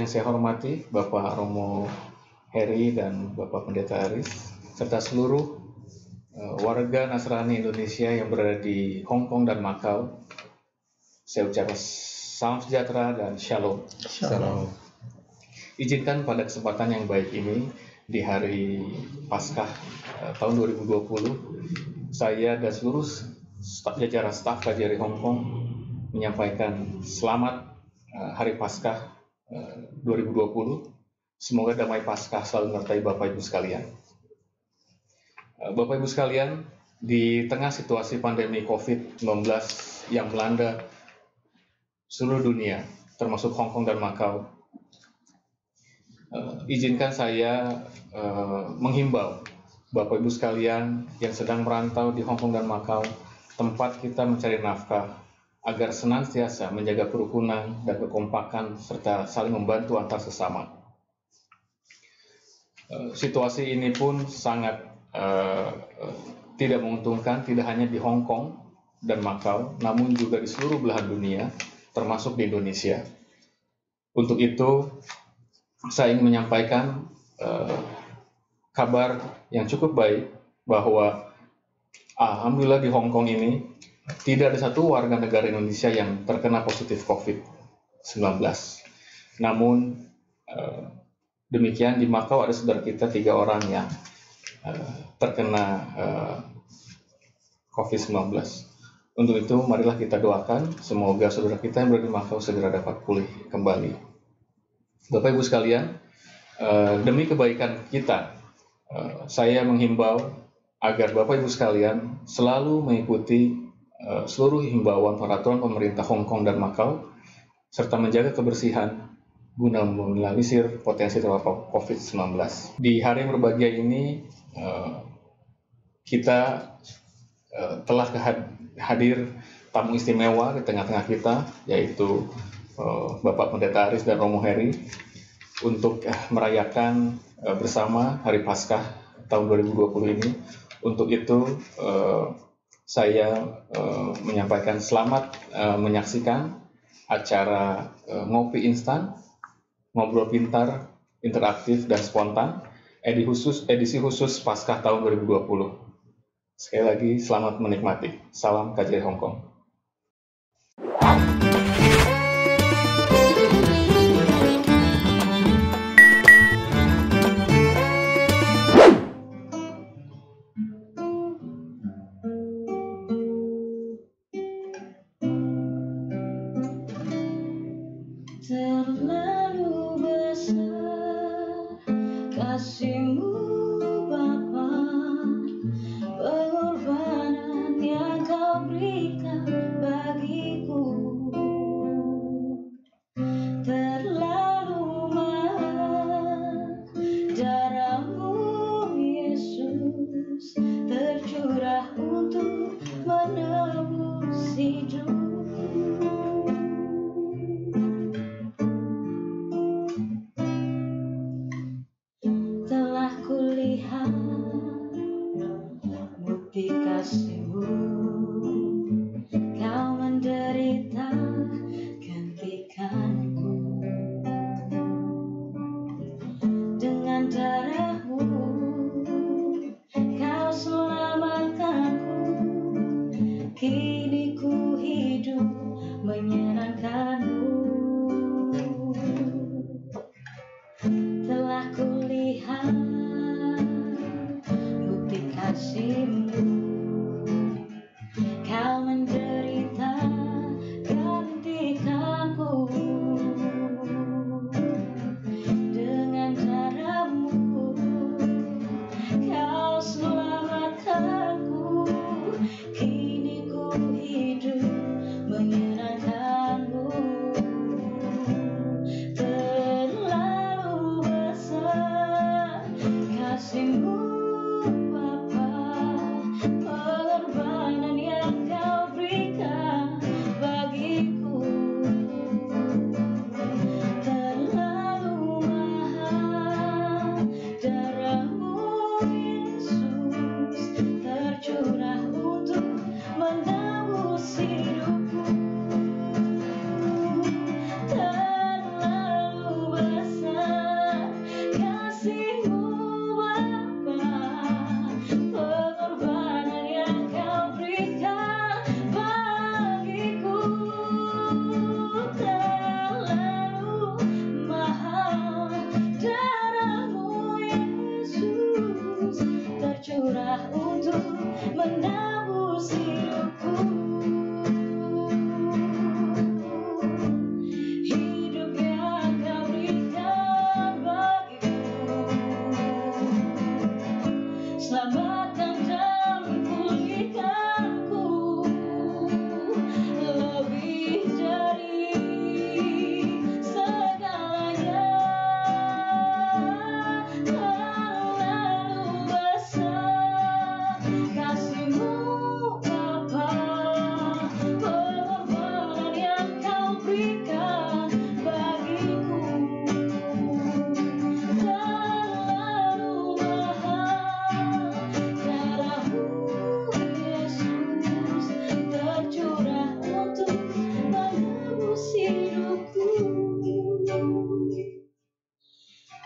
Yang saya hormati Bapak Romo Heri dan Bapak Pendeta Aris, serta seluruh warga Nasrani Indonesia yang berada di Hong Kong dan Macau. Saya ucapkan salam sejahtera dan shalom. Shalom. Izinkan pada kesempatan yang baik ini, di hari Paskah tahun 2020, saya dan seluruh jajaran staf KJRI Hong Kong menyampaikan selamat Hari Paskah 2020. Semoga damai Paskah selalu menyertai Bapak Ibu sekalian. Bapak Ibu sekalian, di tengah situasi pandemi COVID-19 yang melanda seluruh dunia, termasuk Hong Kong dan Macau, izinkan saya menghimbau Bapak Ibu sekalian yang sedang merantau di Hong Kong dan Macau, tempat kita mencari nafkah, agar senantiasa menjaga kerukunan dan kekompakan serta saling membantu antar sesama. Situasi ini pun sangat tidak menguntungkan, tidak hanya di Hong Kong dan Macau, namun juga di seluruh belahan dunia, termasuk di Indonesia. Untuk itu, saya ingin menyampaikan kabar yang cukup baik bahwa alhamdulillah di Hong Kong ini tidak ada satu warga negara Indonesia yang terkena positif COVID-19. Namun demikian di Macau ada saudara kita 3 orang yang terkena COVID-19. Untuk itu marilah kita doakan semoga saudara kita yang berada di Macau segera dapat pulih kembali. Bapak Ibu sekalian, demi kebaikan kita, saya menghimbau agar Bapak Ibu sekalian selalu mengikuti seluruh himbauan peraturan pemerintah Hong Kong dan Macau, serta menjaga kebersihan guna meminimalisir potensi terpapar COVID-19. Di hari yang berbahagia ini, kita telah hadir tamu istimewa di tengah-tengah kita, yaitu Bapak Pendeta Aris dan Romo Heri, untuk merayakan bersama Hari Paskah tahun 2020 ini. Untuk itu saya menyampaikan selamat menyaksikan acara ngopi instan, ngobrol pintar, interaktif dan spontan, edisi khusus Paskah tahun 2020. Sekali lagi selamat menikmati. Salam KJRI Hong Kong. Terlalu besar kasih-Mu Bapa, pengorbanan yang Kau berikan bagiku. Terlalu mahal darah-Mu Yesus tercurah untuk menebus hidup. Telah kulihat bukti kasih-Mu, Kau menderita gantikanku. Dengan darah-Mu Kau selamatkanku. Kini ku hidup menyenangkan-Mu. Telah kulihat bukti kasih-Mu, Kau menderita gantikanku. Dengan darah-Mu Kau selamatkanku. Kini ku hidup menyenangkan-Mu. Terlalu besar kasih-Mu Bapa,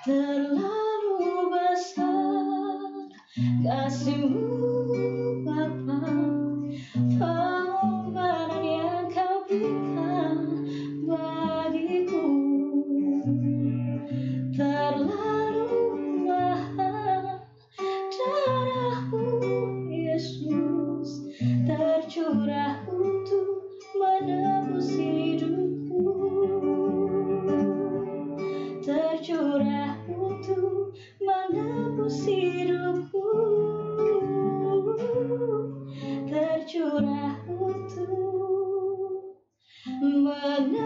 terlalu besar kasih-Mu Bapa, pengorbanan yang Kau berikan bagiku terlalu mahal. Darah-Mu Yesus tercurah untuk menebus hidupku, tercurah untuk menebus hidupku, tercurah untuk menebus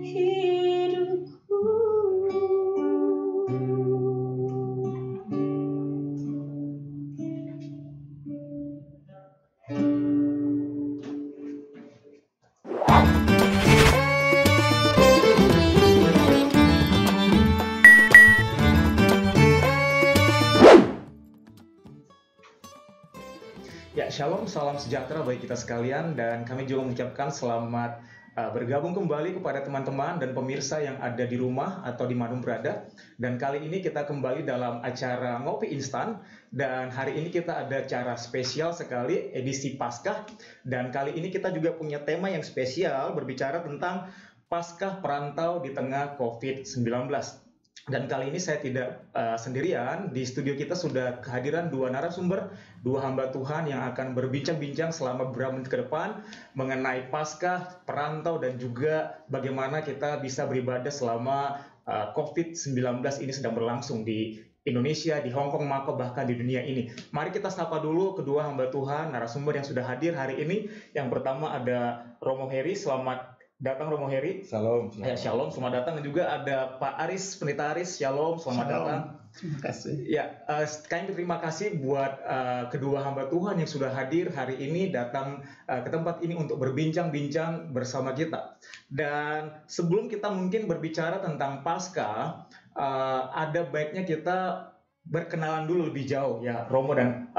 hidupku. Ya, shalom, salam sejahtera bagi kita sekalian, dan kami juga mengucapkan selamat bergabung kembali kepada teman-teman dan pemirsa yang ada di rumah atau di mana berada. Dan kali ini kita kembali dalam acara Ngopi Instan, dan hari ini kita ada acara spesial sekali, edisi Paskah. Dan kali ini kita juga punya tema yang spesial, berbicara tentang Paskah perantau di tengah COVID-19. Dan kali ini saya tidak sendirian. Di studio kita sudah kehadiran dua narasumber, dua hamba Tuhan yang akan berbincang-bincang selama beberapa menit ke depan mengenai Paskah, perantau, dan juga bagaimana kita bisa beribadah selama COVID-19 ini sedang berlangsung di Indonesia, di Hong Kong, Macau, bahkan di dunia ini. Mari kita sapa dulu kedua hamba Tuhan, narasumber yang sudah hadir hari ini. Yang pertama ada Romo Heri. Selamat datang Romo Heri. Shalom. Ya, shalom, selamat datang. Dan juga ada Pak Aris, Pendeta Aris. Shalom, selamat datang. Terima kasih. Ya, kami terima kasih buat kedua hamba Tuhan yang sudah hadir hari ini, datang ke tempat ini untuk berbincang-bincang bersama kita. Dan sebelum kita mungkin berbicara tentang Paskah, ada baiknya kita berkenalan dulu lebih jauh ya, Romo dan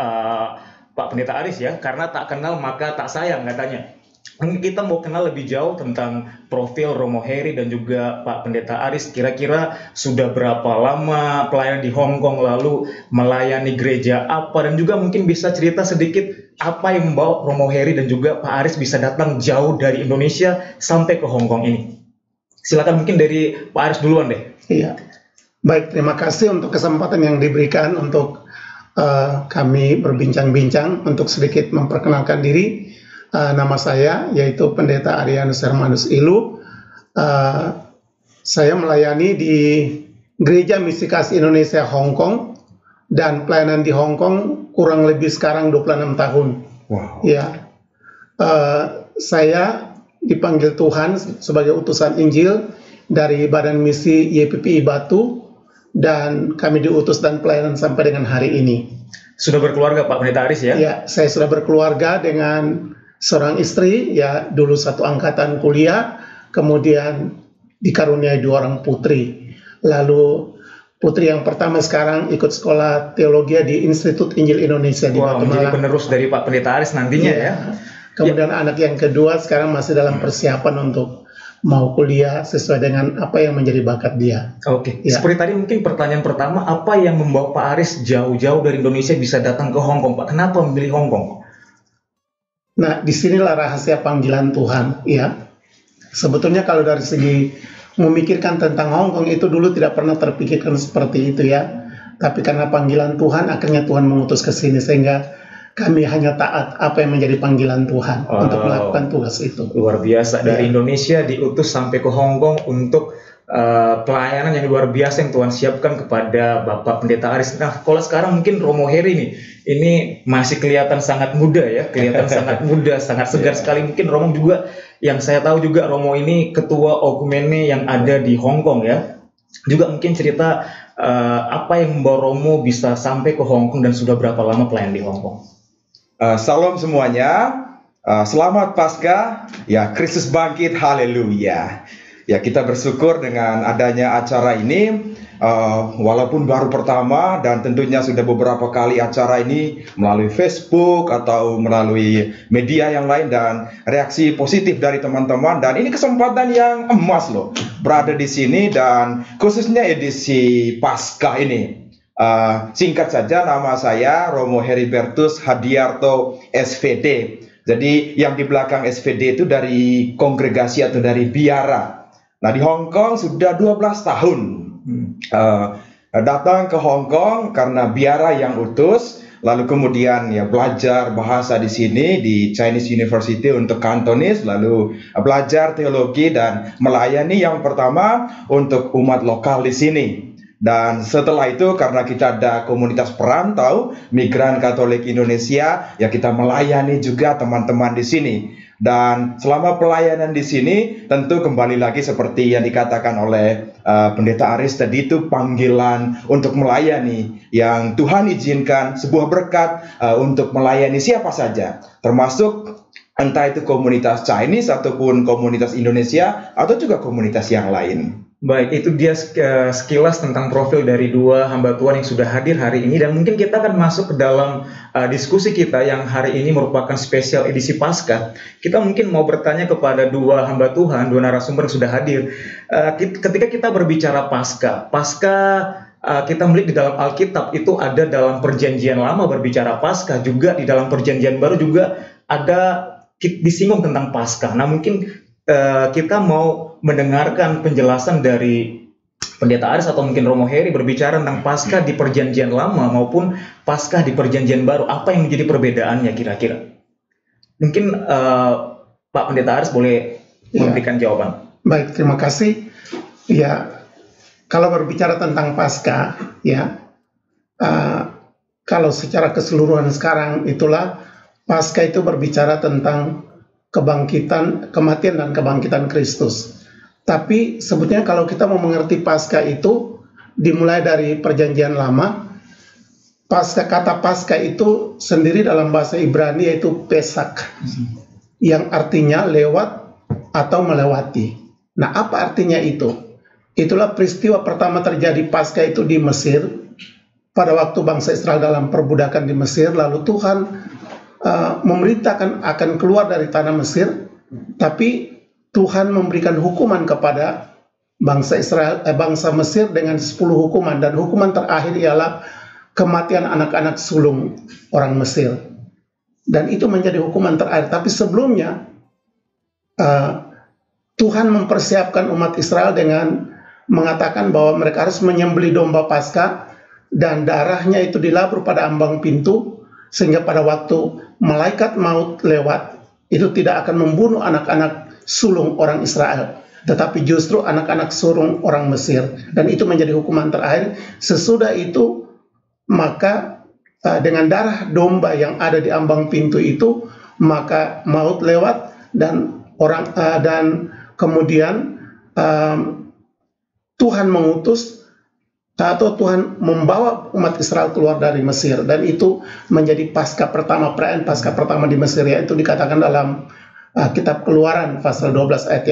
Pak Pendeta Aris ya, karena tak kenal maka tak sayang katanya. Kita mau kenal lebih jauh tentang profil Romo Heri dan juga Pak Pendeta Aris. Kira-kira sudah berapa lama pelayanan di Hong Kong, lalu melayani gereja apa, dan juga mungkin bisa cerita sedikit apa yang membawa Romo Heri dan juga Pak Aris bisa datang jauh dari Indonesia sampai ke Hong Kong ini. Silakan mungkin dari Pak Aris duluan deh. Iya. Baik, terima kasih untuk kesempatan yang diberikan untuk kami berbincang-bincang, untuk sedikit memperkenalkan diri. Nama saya yaitu Pendeta Arianus Hermanus Ilu. Saya melayani di Gereja Misi Kasih Indonesia Hong Kong, dan pelayanan di Hong Kong kurang lebih sekarang 26 tahun. Wow. Ya, saya dipanggil Tuhan sebagai utusan Injil dari Badan Misi YPPI Batu, dan kami diutus dan pelayanan sampai dengan hari ini. Sudah berkeluarga Pak Pendeta Aris ya? Ya, saya sudah berkeluarga dengan seorang istri, ya dulu satu angkatan kuliah, kemudian dikaruniai 2 orang putri. Lalu putri yang pertama sekarang ikut sekolah teologi di Institut Injil Indonesia di Batu Malang. Jadi Malang. penerus dari Pak Pendeta Aris nantinya ya. Kemudian anak yang kedua sekarang masih dalam persiapan untuk mau kuliah sesuai dengan apa yang menjadi bakat dia. Oke, Ya. Seperti tadi mungkin pertanyaan pertama, apa yang membawa Pak Aris jauh-jauh dari Indonesia bisa datang ke Hong Kong, Pak? Kenapa memilih Hong Kong? Nah, disinilah rahasia panggilan Tuhan, ya. Sebetulnya kalau dari segi memikirkan tentang Hong Kong itu dulu tidak pernah terpikirkan seperti itu ya. Tapi karena panggilan Tuhan, akhirnya Tuhan mengutus ke sini, sehingga kami hanya taat apa yang menjadi panggilan Tuhan untuk melakukan tugas itu. Luar biasa, dari Indonesia diutus sampai ke Hong Kong untuk pelayanan yang luar biasa yang Tuhan siapkan kepada Bapak Pendeta Aris. Nah, kalau sekarang mungkin Romo Heri nih, ini masih kelihatan sangat muda ya, kelihatan sangat muda, sangat segar sekali. Mungkin Romo juga, yang saya tahu juga Romo ini ketua Okumene yang ada di Hong Kong ya. Juga mungkin cerita apa yang membawa Romo bisa sampai ke Hong Kong dan sudah berapa lama pelayan di Hong Kong. Salam semuanya, selamat Paskah, ya Kristus bangkit, haleluya. Ya, kita bersyukur dengan adanya acara ini, walaupun baru pertama dan tentunya sudah beberapa kali acara ini melalui Facebook atau melalui media yang lain, dan reaksi positif dari teman-teman, dan ini kesempatan yang emas loh berada di sini, dan khususnya edisi Paskah ini. Singkat saja, nama saya Romo Heribertus Hadiarto SVD. Jadi yang di belakang SVD itu dari kongregasi atau dari biara. Nah, di Hong Kong sudah 12 tahun datang ke Hong Kong karena biara yang utus, lalu kemudian ya belajar bahasa di sini di Chinese University untuk Cantonese, lalu belajar teologi dan melayani yang pertama untuk umat lokal di sini. Dan setelah itu, karena kita ada komunitas perantau migran Katolik Indonesia, ya kita melayani juga teman-teman di sini. Dan selama pelayanan di sini, tentu kembali lagi seperti yang dikatakan oleh Pendeta Aris tadi, itu panggilan untuk melayani yang Tuhan izinkan, sebuah berkat untuk melayani siapa saja, termasuk entah itu komunitas Chinese ataupun komunitas Indonesia atau juga komunitas yang lain. Baik, itu dia sekilas tentang profil dari dua hamba Tuhan yang sudah hadir hari ini, dan mungkin kita akan masuk ke dalam diskusi kita yang hari ini merupakan spesial edisi Paskah. Kita mungkin mau bertanya kepada dua hamba Tuhan, dua narasumber yang sudah hadir. Ketika kita berbicara Paskah, kita melihat di dalam Alkitab itu ada dalam Perjanjian Lama berbicara Paskah, juga di dalam Perjanjian Baru juga ada disinggung tentang Paskah. Nah, mungkin kita mau mendengarkan penjelasan dari Pendeta Aris atau mungkin Romo Heri berbicara tentang Paskah di Perjanjian Lama maupun Paskah di Perjanjian Baru. Apa yang menjadi perbedaannya kira-kira? Mungkin Pak Pendeta Aris boleh memberikan jawaban. Baik, terima kasih. Ya, kalau berbicara tentang Paskah, ya, kalau secara keseluruhan sekarang itulah Paskah itu berbicara tentang kebangkitan, kematian dan kebangkitan Kristus. Tapi sebetulnya kalau kita mau mengerti Paskah itu dimulai dari Perjanjian Lama. Kata Paskah itu sendiri dalam bahasa Ibrani yaitu Pesak, yang artinya lewat atau melewati. Nah, apa artinya itu? Itulah peristiwa pertama terjadi Paskah itu di Mesir, pada waktu bangsa Israel dalam perbudakan di Mesir. Lalu Tuhan memerintahkan akan keluar dari tanah Mesir, tapi Tuhan memberikan hukuman kepada bangsa Israel, bangsa Mesir dengan 10 hukuman, dan hukuman terakhir ialah kematian anak-anak sulung orang Mesir. Dan itu menjadi hukuman terakhir. Tapi sebelumnya Tuhan mempersiapkan umat Israel dengan mengatakan bahwa mereka harus menyembelih domba Paskah dan darahnya itu dilabur pada ambang pintu, sehingga pada waktu malaikat maut lewat, itu tidak akan membunuh anak-anak sulung orang Israel, tetapi justru anak-anak sulung orang Mesir. Dan itu menjadi hukuman terakhir. Sesudah itu, maka dengan darah domba yang ada di ambang pintu itu, maka maut lewat, dan kemudian Tuhan mengutus atau Tuhan membawa umat Israel keluar dari Mesir, dan itu menjadi Paskah pertama, perayaan Paskah pertama di Mesir, yaitu dikatakan dalam kitab Keluaran pasal 12 ayat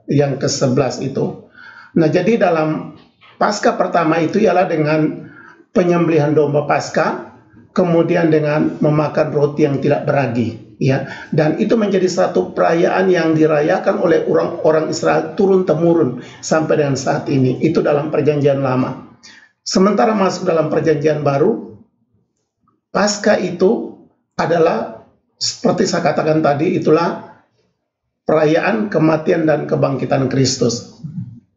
yang ke-11 itu. Nah, jadi dalam Paskah pertama itu ialah dengan penyembelihan domba Paskah, kemudian dengan memakan roti yang tidak beragi, ya. Dan itu menjadi satu perayaan yang dirayakan oleh orang Israel turun temurun sampai dengan saat ini. Itu dalam Perjanjian Lama. Sementara masuk dalam Perjanjian Baru, Paskah itu adalah seperti saya katakan tadi, itulah perayaan kematian dan kebangkitan Kristus.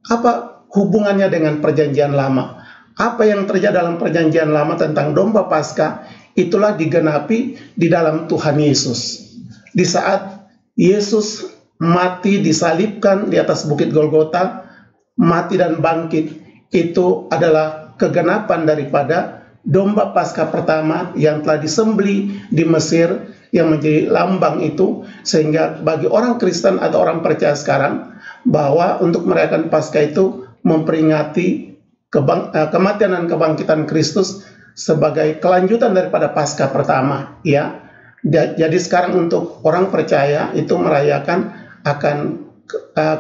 Apa hubungannya dengan Perjanjian Lama? Apa yang terjadi dalam Perjanjian Lama tentang domba Paskah, itulah digenapi di dalam Tuhan Yesus. Di saat Yesus mati, disalibkan di atas bukit Golgota, mati dan bangkit, itu adalah kegenapan daripada domba Paskah pertama yang telah disembelih di Mesir, yang menjadi lambang itu, sehingga bagi orang Kristen atau orang percaya sekarang, bahwa untuk merayakan Paskah itu memperingati kematian dan kebangkitan Kristus sebagai kelanjutan daripada Paskah pertama, ya. Jadi sekarang untuk orang percaya itu merayakan akan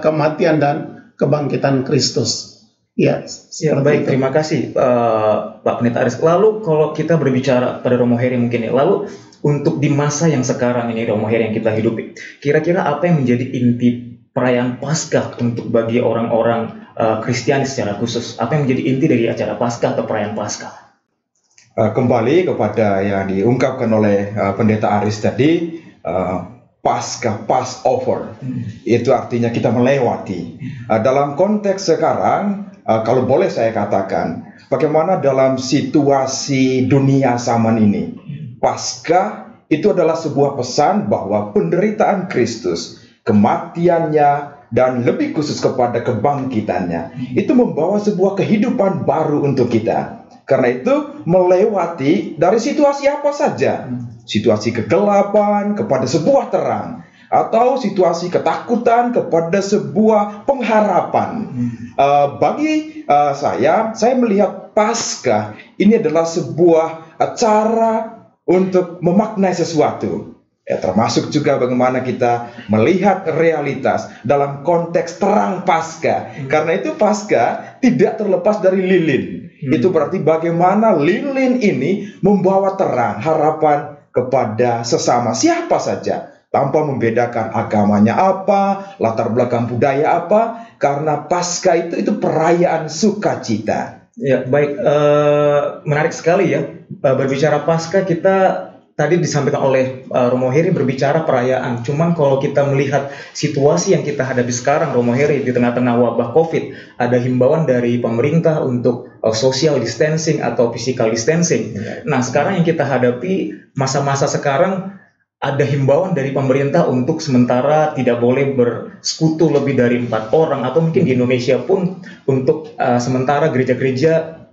kematian dan kebangkitan Kristus. Ya, Ya, seperti baik, itu. terima kasih Pak Pendeta Aris. Lalu kalau kita berbicara pada Romo Heri mungkin ya, lalu untuk di masa yang sekarang ini Romo Heri yang kita hidupi, kira-kira apa yang menjadi inti perayaan Paskah untuk bagi orang-orang Kristiani secara khusus? Apa yang menjadi inti dari acara Paskah atau perayaan Paskah? Kembali kepada yang diungkapkan oleh Pendeta Aris tadi, Paskah, Passover, itu artinya kita melewati. Dalam konteks sekarang, kalau boleh saya katakan, bagaimana dalam situasi dunia zaman ini, Paskah itu adalah sebuah pesan bahwa penderitaan Kristus, kematiannya, dan lebih khusus kepada kebangkitannya, itu membawa sebuah kehidupan baru untuk kita. Karena itu melewati dari situasi apa saja, situasi kegelapan kepada sebuah terang, atau situasi ketakutan kepada sebuah pengharapan. Bagi saya melihat Paskah ini adalah sebuah cara untuk memaknai sesuatu. Ya, termasuk juga bagaimana kita melihat realitas dalam konteks terang Paskah. Karena itu Paskah tidak terlepas dari lilin. Itu berarti bagaimana lilin ini membawa terang, harapan kepada sesama siapa saja, tanpa membedakan agamanya apa, latar belakang budaya apa, karena Paskah itu perayaan sukacita. Ya, baik, menarik sekali ya. Berbicara Paskah, kita tadi disampaikan oleh Romo Heri berbicara perayaan. Cuman kalau kita melihat situasi yang kita hadapi sekarang, Romo Heri, di tengah-tengah wabah COVID, ada himbauan dari pemerintah untuk social distancing atau physical distancing. Nah, sekarang yang kita hadapi, masa-masa sekarang, ada himbauan dari pemerintah untuk sementara tidak boleh bersekutu lebih dari 4 orang, atau mungkin di Indonesia pun untuk sementara gereja-gereja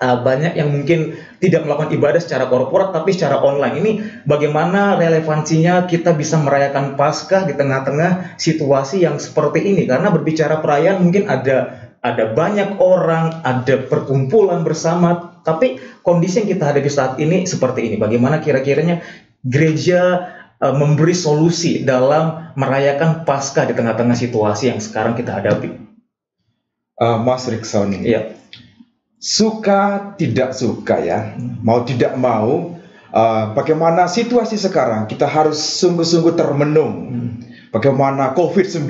banyak yang mungkin tidak melakukan ibadah secara korporat tapi secara online. Ini bagaimana relevansinya kita bisa merayakan Paskah di tengah-tengah situasi yang seperti ini? Karena berbicara perayaan mungkin ada banyak orang, ada perkumpulan bersama, tapi kondisi yang kita hadapi saat ini seperti ini. Bagaimana kira-kiranya gereja memberi solusi dalam merayakan Paskah di tengah-tengah situasi yang sekarang kita hadapi? Mas Rickson, Iya. Suka tidak suka ya, mau tidak mau, bagaimana situasi sekarang kita harus sungguh-sungguh termenung. Bagaimana COVID-19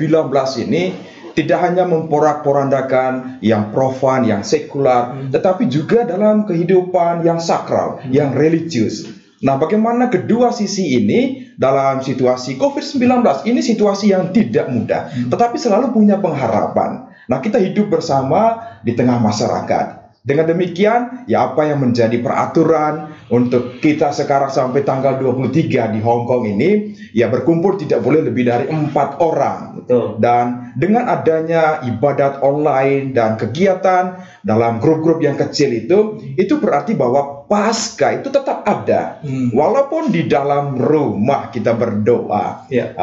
ini tidak hanya memporak-porandakan yang profan, yang sekular, tetapi juga dalam kehidupan yang sakral, yang religius. Nah, bagaimana kedua sisi ini dalam situasi COVID-19 ini situasi yang tidak mudah, tetapi selalu punya pengharapan. Nah, kita hidup bersama di tengah masyarakat. Dengan demikian, ya apa yang menjadi peraturan untuk kita sekarang sampai tanggal 23 di Hong Kong ini, ya berkumpul tidak boleh lebih dari 4 orang. Betul. Dan dengan adanya ibadat online dan kegiatan dalam grup-grup yang kecil itu berarti bahwa Paskah itu tetap ada. Walaupun di dalam rumah kita berdoa. Ya.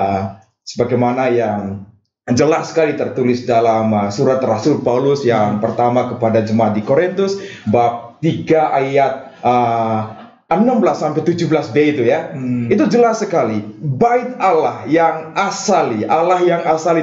Sebagaimana yang jelas sekali tertulis dalam surat Rasul Paulus yang pertama kepada jemaat di Korintus bab 3 ayat 16 sampai 17b itu ya. Itu jelas sekali. Bait Allah yang asali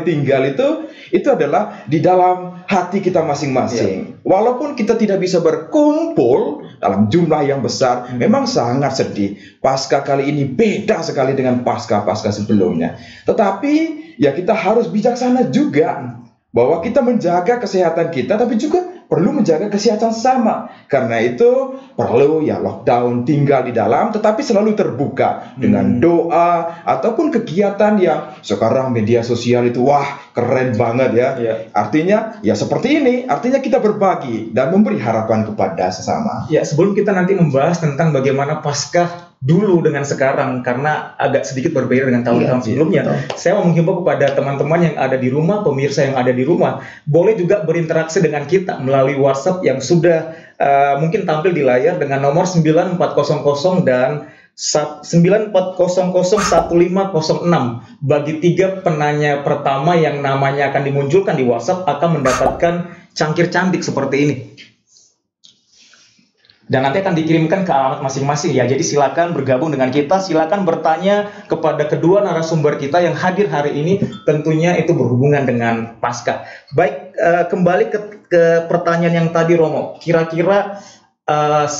tinggal itu adalah di dalam hati kita masing-masing. Walaupun kita tidak bisa berkumpul dalam jumlah yang besar, memang sangat sedih. Paskah kali ini beda sekali dengan Paskah sebelumnya. Tetapi ya kita harus bijaksana juga bahwa kita menjaga kesehatan kita, tapi juga perlu menjaga kesehatan sesama. Karena itu perlu ya lockdown, tinggal di dalam, tetapi selalu terbuka dengan doa ataupun kegiatan yang sekarang media sosial itu wah keren banget ya. Artinya ya seperti ini, artinya kita berbagi dan memberi harapan kepada sesama. Ya, sebelum kita nanti membahas tentang bagaimana Paskah dulu dengan sekarang, karena agak sedikit berbeda dengan tahun-tahun sebelumnya, saya mau menghimbau kepada teman-teman yang ada di rumah, pemirsa yang ada di rumah, boleh juga berinteraksi dengan kita melalui WhatsApp yang sudah mungkin tampil di layar dengan nomor 9400 dan 94001506. Bagi 3 penanya pertama yang namanya akan dimunculkan di WhatsApp akan mendapatkan cangkir cantik seperti ini. dan nanti akan dikirimkan ke alamat masing-masing ya. Jadi silakan bergabung dengan kita, silakan bertanya kepada kedua narasumber kita yang hadir hari ini, tentunya itu berhubungan dengan Paskah. Baik, kembali ke pertanyaan yang tadi Romo, kira-kira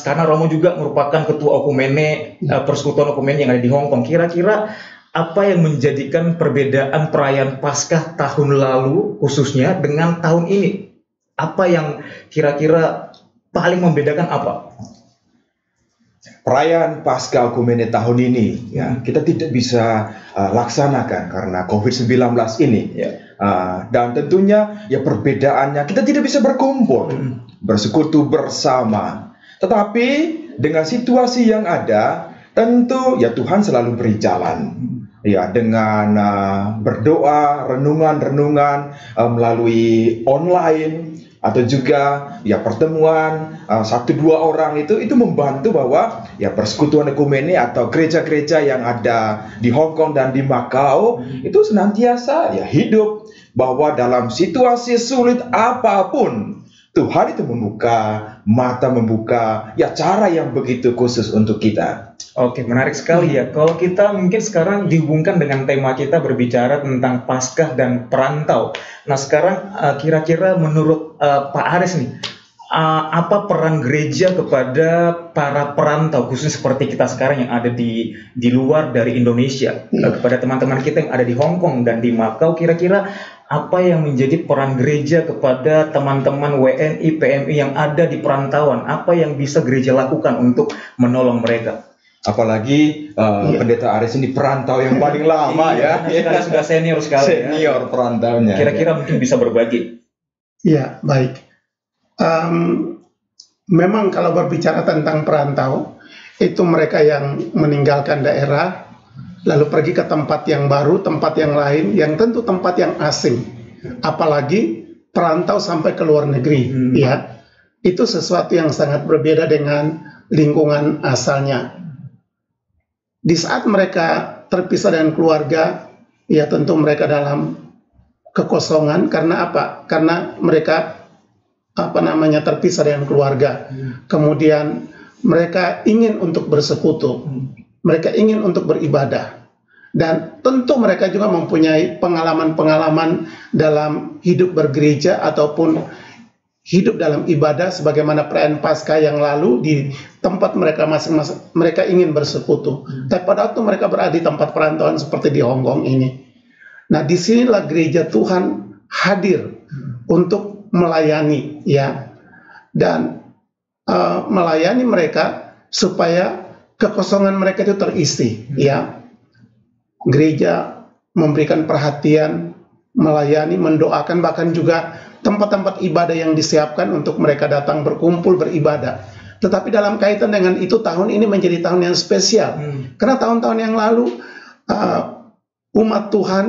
karena Romo juga merupakan ketua Okumene, Persekutuan Okumene yang ada di Hong Kong, kira-kira apa yang menjadikan perbedaan perayaan Paskah tahun lalu khususnya dengan tahun ini? Apa yang kira-kira paling membedakan apa? Perayaan Paskah Okumene tahun ini ya kita tidak bisa laksanakan karena COVID-19 ini. Dan tentunya ya perbedaannya kita tidak bisa berkumpul, bersekutu bersama. Tetapi dengan situasi yang ada, tentu ya Tuhan selalu beri jalan. Ya dengan berdoa, renungan-renungan melalui online atau juga ya pertemuan 1-2 orang itu membantu bahwa ya Persekutuan Ekumene atau gereja-gereja yang ada di Hong Kong dan di Macau itu senantiasa ya hidup, bahwa dalam situasi sulit apapun Tuhan itu membuka ya cara yang begitu khusus untuk kita. Oke, menarik sekali ya. Kalau kita mungkin sekarang dihubungkan dengan tema kita berbicara tentang Paskah dan perantau. Nah, sekarang kira-kira menurut Pak Aris nih, apa peran gereja kepada para perantau, khususnya seperti kita sekarang yang ada di luar dari Indonesia, kepada teman-teman kita yang ada di Hong Kong dan di Macau, kira-kira apa yang menjadi peran gereja kepada teman-teman WNI, PMI yang ada di perantauan? Apa yang bisa gereja lakukan untuk menolong mereka? Apalagi Pendeta Aris ini perantau yang paling lama ya. Kita sudah senior sekali. Senior perantaunya. Kira-kira mungkin bisa berbagi. Ya, baik. Memang kalau berbicara tentang perantau, itu mereka yang meninggalkan daerah, lalu pergi ke tempat yang baru, tempat yang lain, yang tentu tempat yang asing. Apalagi perantau sampai ke luar negeri, ya. Itu sesuatu yang sangat berbeda dengan lingkungan asalnya. Di saat mereka terpisah dengan keluarga, ya tentu mereka dalam kekosongan. Karena apa? Karena mereka terpisah dengan keluarga. Kemudian mereka ingin untuk bersekutu, mereka ingin untuk beribadah, dan tentu mereka juga mempunyai pengalaman-pengalaman dalam hidup bergereja ataupun hidup dalam ibadah, sebagaimana perayaan Paskah yang lalu di tempat mereka masing-masing mereka ingin bersekutu. Tapi pada waktu mereka berada di tempat perantauan seperti di Hong Kong ini, nah disinilah gereja Tuhan hadir untuk melayani, ya, dan melayani mereka supaya kekosongan mereka itu terisi, ya. Gereja memberikan perhatian, melayani, mendoakan, bahkan juga tempat-tempat ibadah yang disiapkan untuk mereka datang berkumpul beribadah. Tetapi dalam kaitan dengan itu, tahun ini menjadi tahun yang spesial. Karena tahun-tahun yang lalu umat Tuhan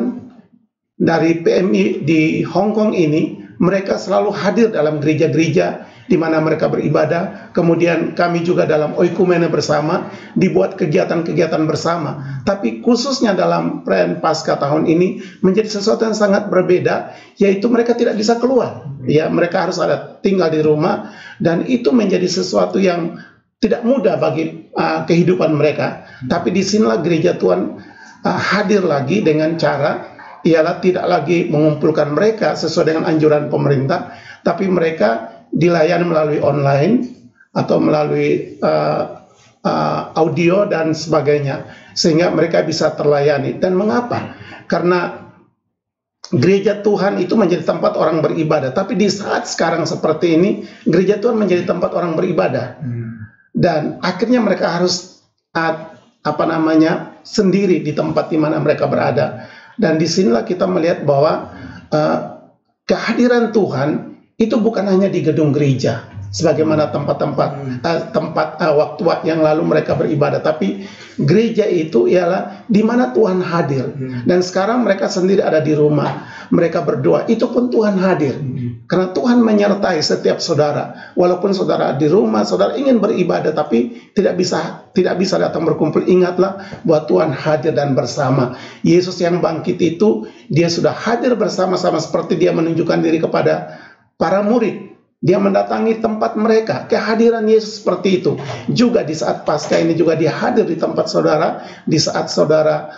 dari PMI di Hong Kong ini, mereka selalu hadir dalam gereja-gereja di mana mereka beribadah. Kemudian kami juga dalam Oikumene bersama dibuat kegiatan-kegiatan bersama. Tapi khususnya dalam perayaan Paskah tahun ini menjadi sesuatu yang sangat berbeda, yaitu mereka tidak bisa keluar. Ya, mereka harus tinggal di rumah, dan itu menjadi sesuatu yang tidak mudah bagi kehidupan mereka. Tapi disinilah gereja Tuhan hadir lagi dengan cara ialah tidak lagi mengumpulkan mereka sesuai dengan anjuran pemerintah, tapi mereka dilayani melalui online atau melalui audio dan sebagainya, sehingga mereka bisa terlayani. Dan mengapa? Karena gereja Tuhan itu menjadi tempat orang beribadah. Tapi di saat sekarang seperti ini, gereja Tuhan menjadi tempat orang beribadah. Dan akhirnya mereka harus sendiri di tempat di mana mereka berada. Dan disinilah kita melihat bahwa kehadiran Tuhan itu bukan hanya di gedung gereja, sebagaimana tempat-tempat waktu yang lalu mereka beribadah, tapi gereja itu ialah di mana Tuhan hadir. Dan sekarang mereka sendiri ada di rumah, mereka berdoa, itu pun Tuhan hadir. Karena Tuhan menyertai setiap saudara. Walaupun saudara di rumah, saudara ingin beribadah tapi tidak bisa datang berkumpul, ingatlah bahwa Tuhan hadir dan bersama. Yesus yang bangkit itu, dia sudah hadir bersama-sama seperti dia menunjukkan diri kepada para murid. Dia mendatangi tempat mereka. Kehadiran Yesus seperti itu. Juga di saat Paskah ini juga dia hadir di tempat saudara, di saat saudara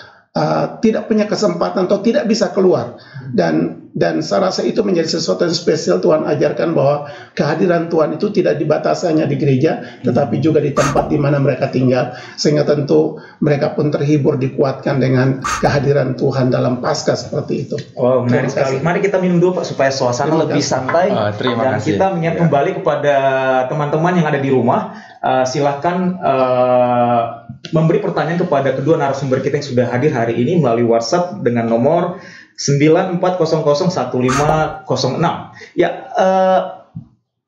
tidak punya kesempatan atau tidak bisa keluar. Dan saya rasa itu menjadi sesuatu yang spesial. Tuhan ajarkan bahwa kehadiran Tuhan itu tidak dibatasi hanya di gereja, tetapi juga di tempat di mana mereka tinggal. Sehingga tentu mereka pun terhibur, dikuatkan dengan kehadiran Tuhan dalam Paskah seperti itu. Wow, menarik sekali. Mari kita minum dulu Pak supaya suasana lebih santai. Terima Dan kasih. kita mengingat kembali kepada teman-teman yang ada di rumah. Silahkan memberi pertanyaan kepada kedua narasumber kita yang sudah hadir hari ini melalui WhatsApp dengan nomor 94001506. Ya,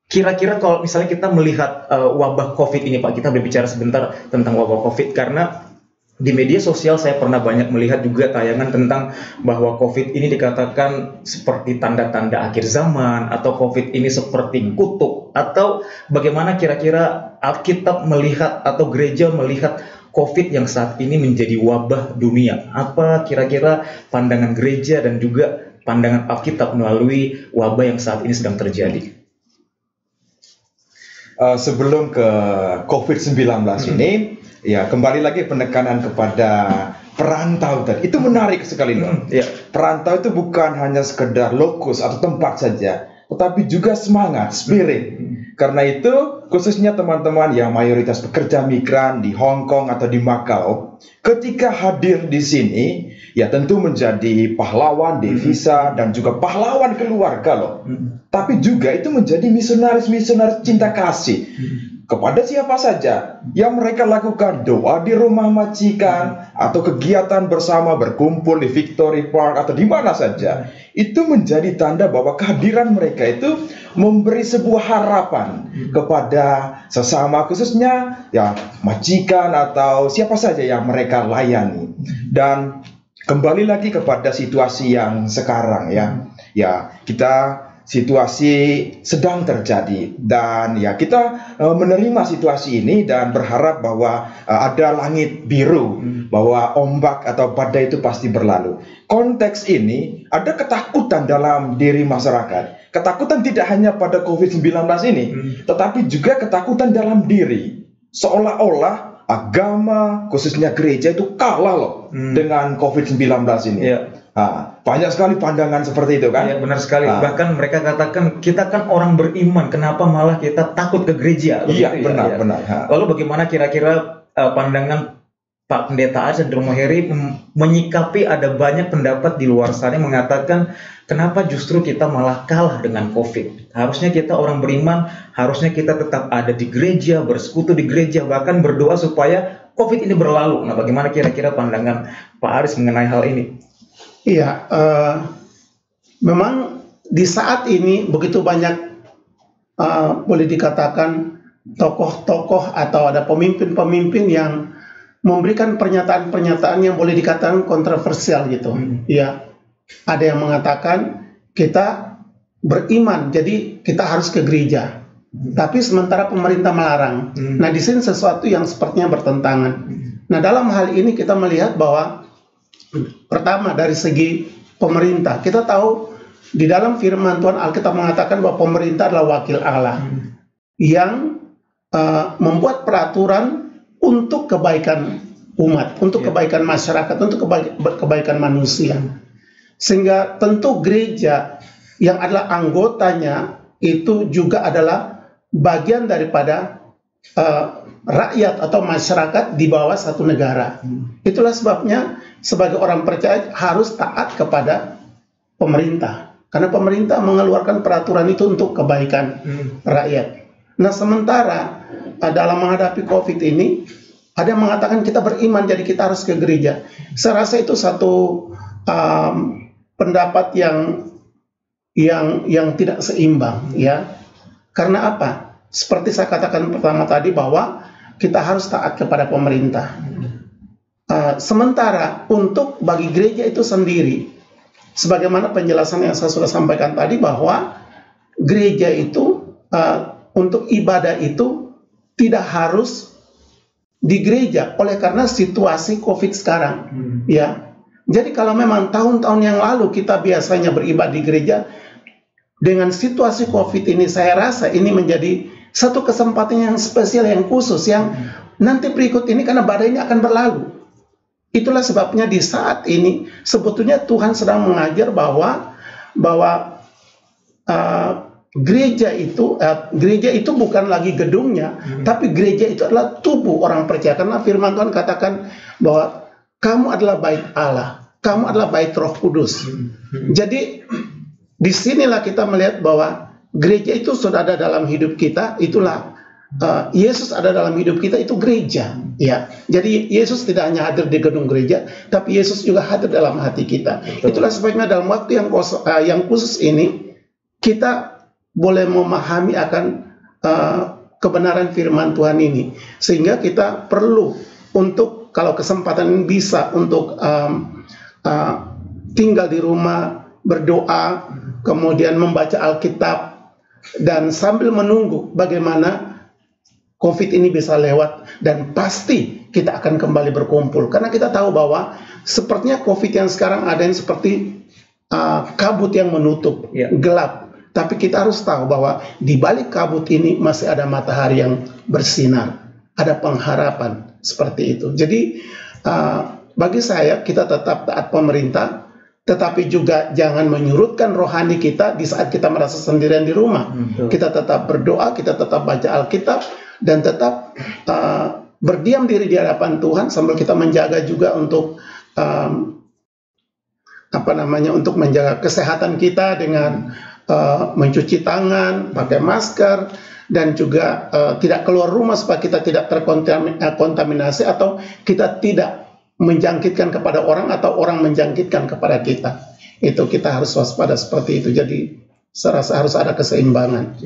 kira-kira kalau misalnya kita melihat wabah COVID ini Pak, kita berbicara sebentar tentang wabah COVID karena di media sosial saya pernah banyak melihat juga tayangan tentang bahwa COVID ini dikatakan seperti tanda-tanda akhir zaman, atau COVID ini seperti kutuk, atau bagaimana kira-kira Alkitab melihat atau gereja melihat COVID yang saat ini menjadi wabah dunia. Apa kira-kira pandangan gereja dan juga pandangan Alkitab melalui wabah yang saat ini sedang terjadi? Sebelum ke COVID-19 ini, ya kembali lagi penekanan kepada perantau tadi. Itu menarik sekali loh. Ya. Perantau itu bukan hanya sekedar lokus atau tempat saja, tetapi juga semangat, spirit. Karena itu, khususnya teman-teman yang mayoritas pekerja migran di Hong Kong atau di Macau, ketika hadir di sini, ya tentu menjadi pahlawan devisa dan juga pahlawan keluarga loh. Tapi juga itu menjadi misionaris-misionaris cinta kasih kepada siapa saja yang mereka lakukan doa di rumah majikan atau kegiatan bersama berkumpul di Victory Park atau di mana saja. Itu menjadi tanda bahwa kehadiran mereka itu memberi sebuah harapan kepada sesama, khususnya ya majikan atau siapa saja yang mereka layani. Dan kembali lagi kepada situasi yang sekarang ya kita situasi sedang terjadi dan ya kita menerima situasi ini dan berharap bahwa ada langit biru, bahwa ombak atau badai itu pasti berlalu. Konteks ini ada ketakutan dalam diri masyarakat. Ketakutan tidak hanya pada COVID-19 ini, tetapi juga ketakutan dalam diri. Seolah-olah agama, khususnya gereja itu kalah loh dengan COVID-19 ini. Ya. Banyak sekali pandangan seperti itu kan? Ya, benar sekali. Bahkan mereka katakan kita kan orang beriman, kenapa malah kita takut ke gereja? Iya, Begitu, benar, ya. benar. Lalu bagaimana kira-kira pandangan Pak Pendeta Aris dan Romo Heri menyikapi ada banyak pendapat di luar sana yang mengatakan kenapa justru kita malah kalah dengan COVID? Harusnya kita orang beriman, harusnya kita tetap ada di gereja, bersekutu di gereja, bahkan berdoa supaya COVID ini berlalu. Nah, bagaimana kira-kira pandangan Pak Aris mengenai hal ini? Iya, memang di saat ini begitu banyak boleh dikatakan tokoh-tokoh atau ada pemimpin-pemimpin yang memberikan pernyataan-pernyataan yang boleh dikatakan kontroversial gitu. Ya, ada yang mengatakan kita beriman, jadi kita harus ke gereja. Tapi sementara pemerintah melarang. Nah, di sini sesuatu yang sepertinya bertentangan. Nah, dalam hal ini kita melihat bahwa pertama dari segi pemerintah, kita tahu di dalam firman Tuhan Alkitab mengatakan bahwa pemerintah adalah wakil Allah yang membuat peraturan untuk kebaikan umat, untuk kebaikan masyarakat, untuk kebaikan manusia. Sehingga tentu gereja yang adalah anggotanya itu juga adalah bagian daripada rakyat atau masyarakat di bawah satu negara. Itulah sebabnya sebagai orang percaya harus taat kepada pemerintah, karena pemerintah mengeluarkan peraturan itu untuk kebaikan rakyat. Nah, sementara dalam menghadapi COVID ini ada yang mengatakan kita beriman jadi kita harus ke gereja. Saya rasa itu satu pendapat yang tidak seimbang, ya. Karena apa? Seperti saya katakan pertama tadi bahwa kita harus taat kepada pemerintah. Sementara untuk bagi gereja itu sendiri, sebagaimana penjelasan yang saya sudah sampaikan tadi bahwa gereja itu untuk ibadah itu tidak harus di gereja oleh karena situasi COVID sekarang, ya. Jadi kalau memang tahun-tahun yang lalu kita biasanya beribadah di gereja, dengan situasi COVID ini, saya rasa ini menjadi satu kesempatan yang spesial, yang khusus, yang nanti berikut ini karena badai ini akan berlalu. Itulah sebabnya di saat ini sebetulnya Tuhan sedang mengajar bahwa gereja itu bukan lagi gedungnya, tapi gereja itu adalah tubuh orang percaya. Karena firman Tuhan katakan bahwa kamu adalah bait Allah, kamu adalah bait Roh Kudus. Jadi disinilah kita melihat bahwa gereja itu sudah ada dalam hidup kita. Itulah Yesus ada dalam hidup kita, itu gereja, ya. Jadi Yesus tidak hanya hadir di gedung gereja, tapi Yesus juga hadir dalam hati kita. Itulah sebabnya dalam waktu yang khusus ini kita boleh memahami akan kebenaran firman Tuhan ini, sehingga kita perlu untuk kalau kesempatan ini bisa untuk tinggal di rumah, berdoa, kemudian membaca Alkitab, dan sambil menunggu bagaimana COVID ini bisa lewat, dan pasti kita akan kembali berkumpul. Karena kita tahu bahwa sepertinya COVID yang sekarang ada yang seperti kabut yang menutup, gelap. Tapi kita harus tahu bahwa di balik kabut ini masih ada matahari yang bersinar, ada pengharapan seperti itu. Jadi bagi saya kita tetap taat pemerintah, tetapi juga jangan menyurutkan rohani kita di saat kita merasa sendirian di rumah. Kita tetap berdoa, kita tetap baca Alkitab, dan tetap berdiam diri di hadapan Tuhan sambil kita menjaga juga untuk untuk menjaga kesehatan kita dengan mencuci tangan, pakai masker, dan juga tidak keluar rumah supaya kita tidak terkontaminasi atau kita tidak menjangkitkan kepada orang atau orang menjangkitkan kepada kita. Itu kita harus waspada seperti itu. Jadi saya rasa harus ada keseimbangan.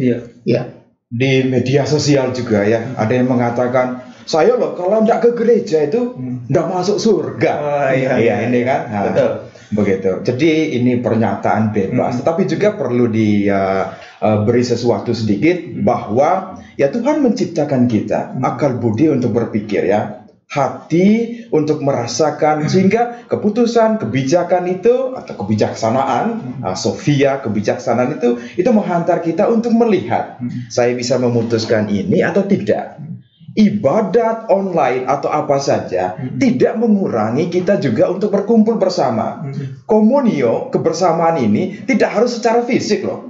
Ya. Di media sosial juga ya, ada yang mengatakan, saya loh kalau tidak ke gereja itu tidak masuk surga. Ini kan. Betul. Begitu. Jadi ini pernyataan bebas, tetapi juga perlu diberi sesuatu sedikit bahwa ya Tuhan menciptakan kita akal budi untuk berpikir, ya, hati untuk merasakan, sehingga keputusan, kebijakan itu atau kebijaksanaan, Sofia, kebijaksanaan itu menghantar kita untuk melihat saya bisa memutuskan ini atau tidak. Ibadat online atau apa saja tidak mengurangi kita juga untuk berkumpul bersama. Komunio, kebersamaan ini tidak harus secara fisik loh.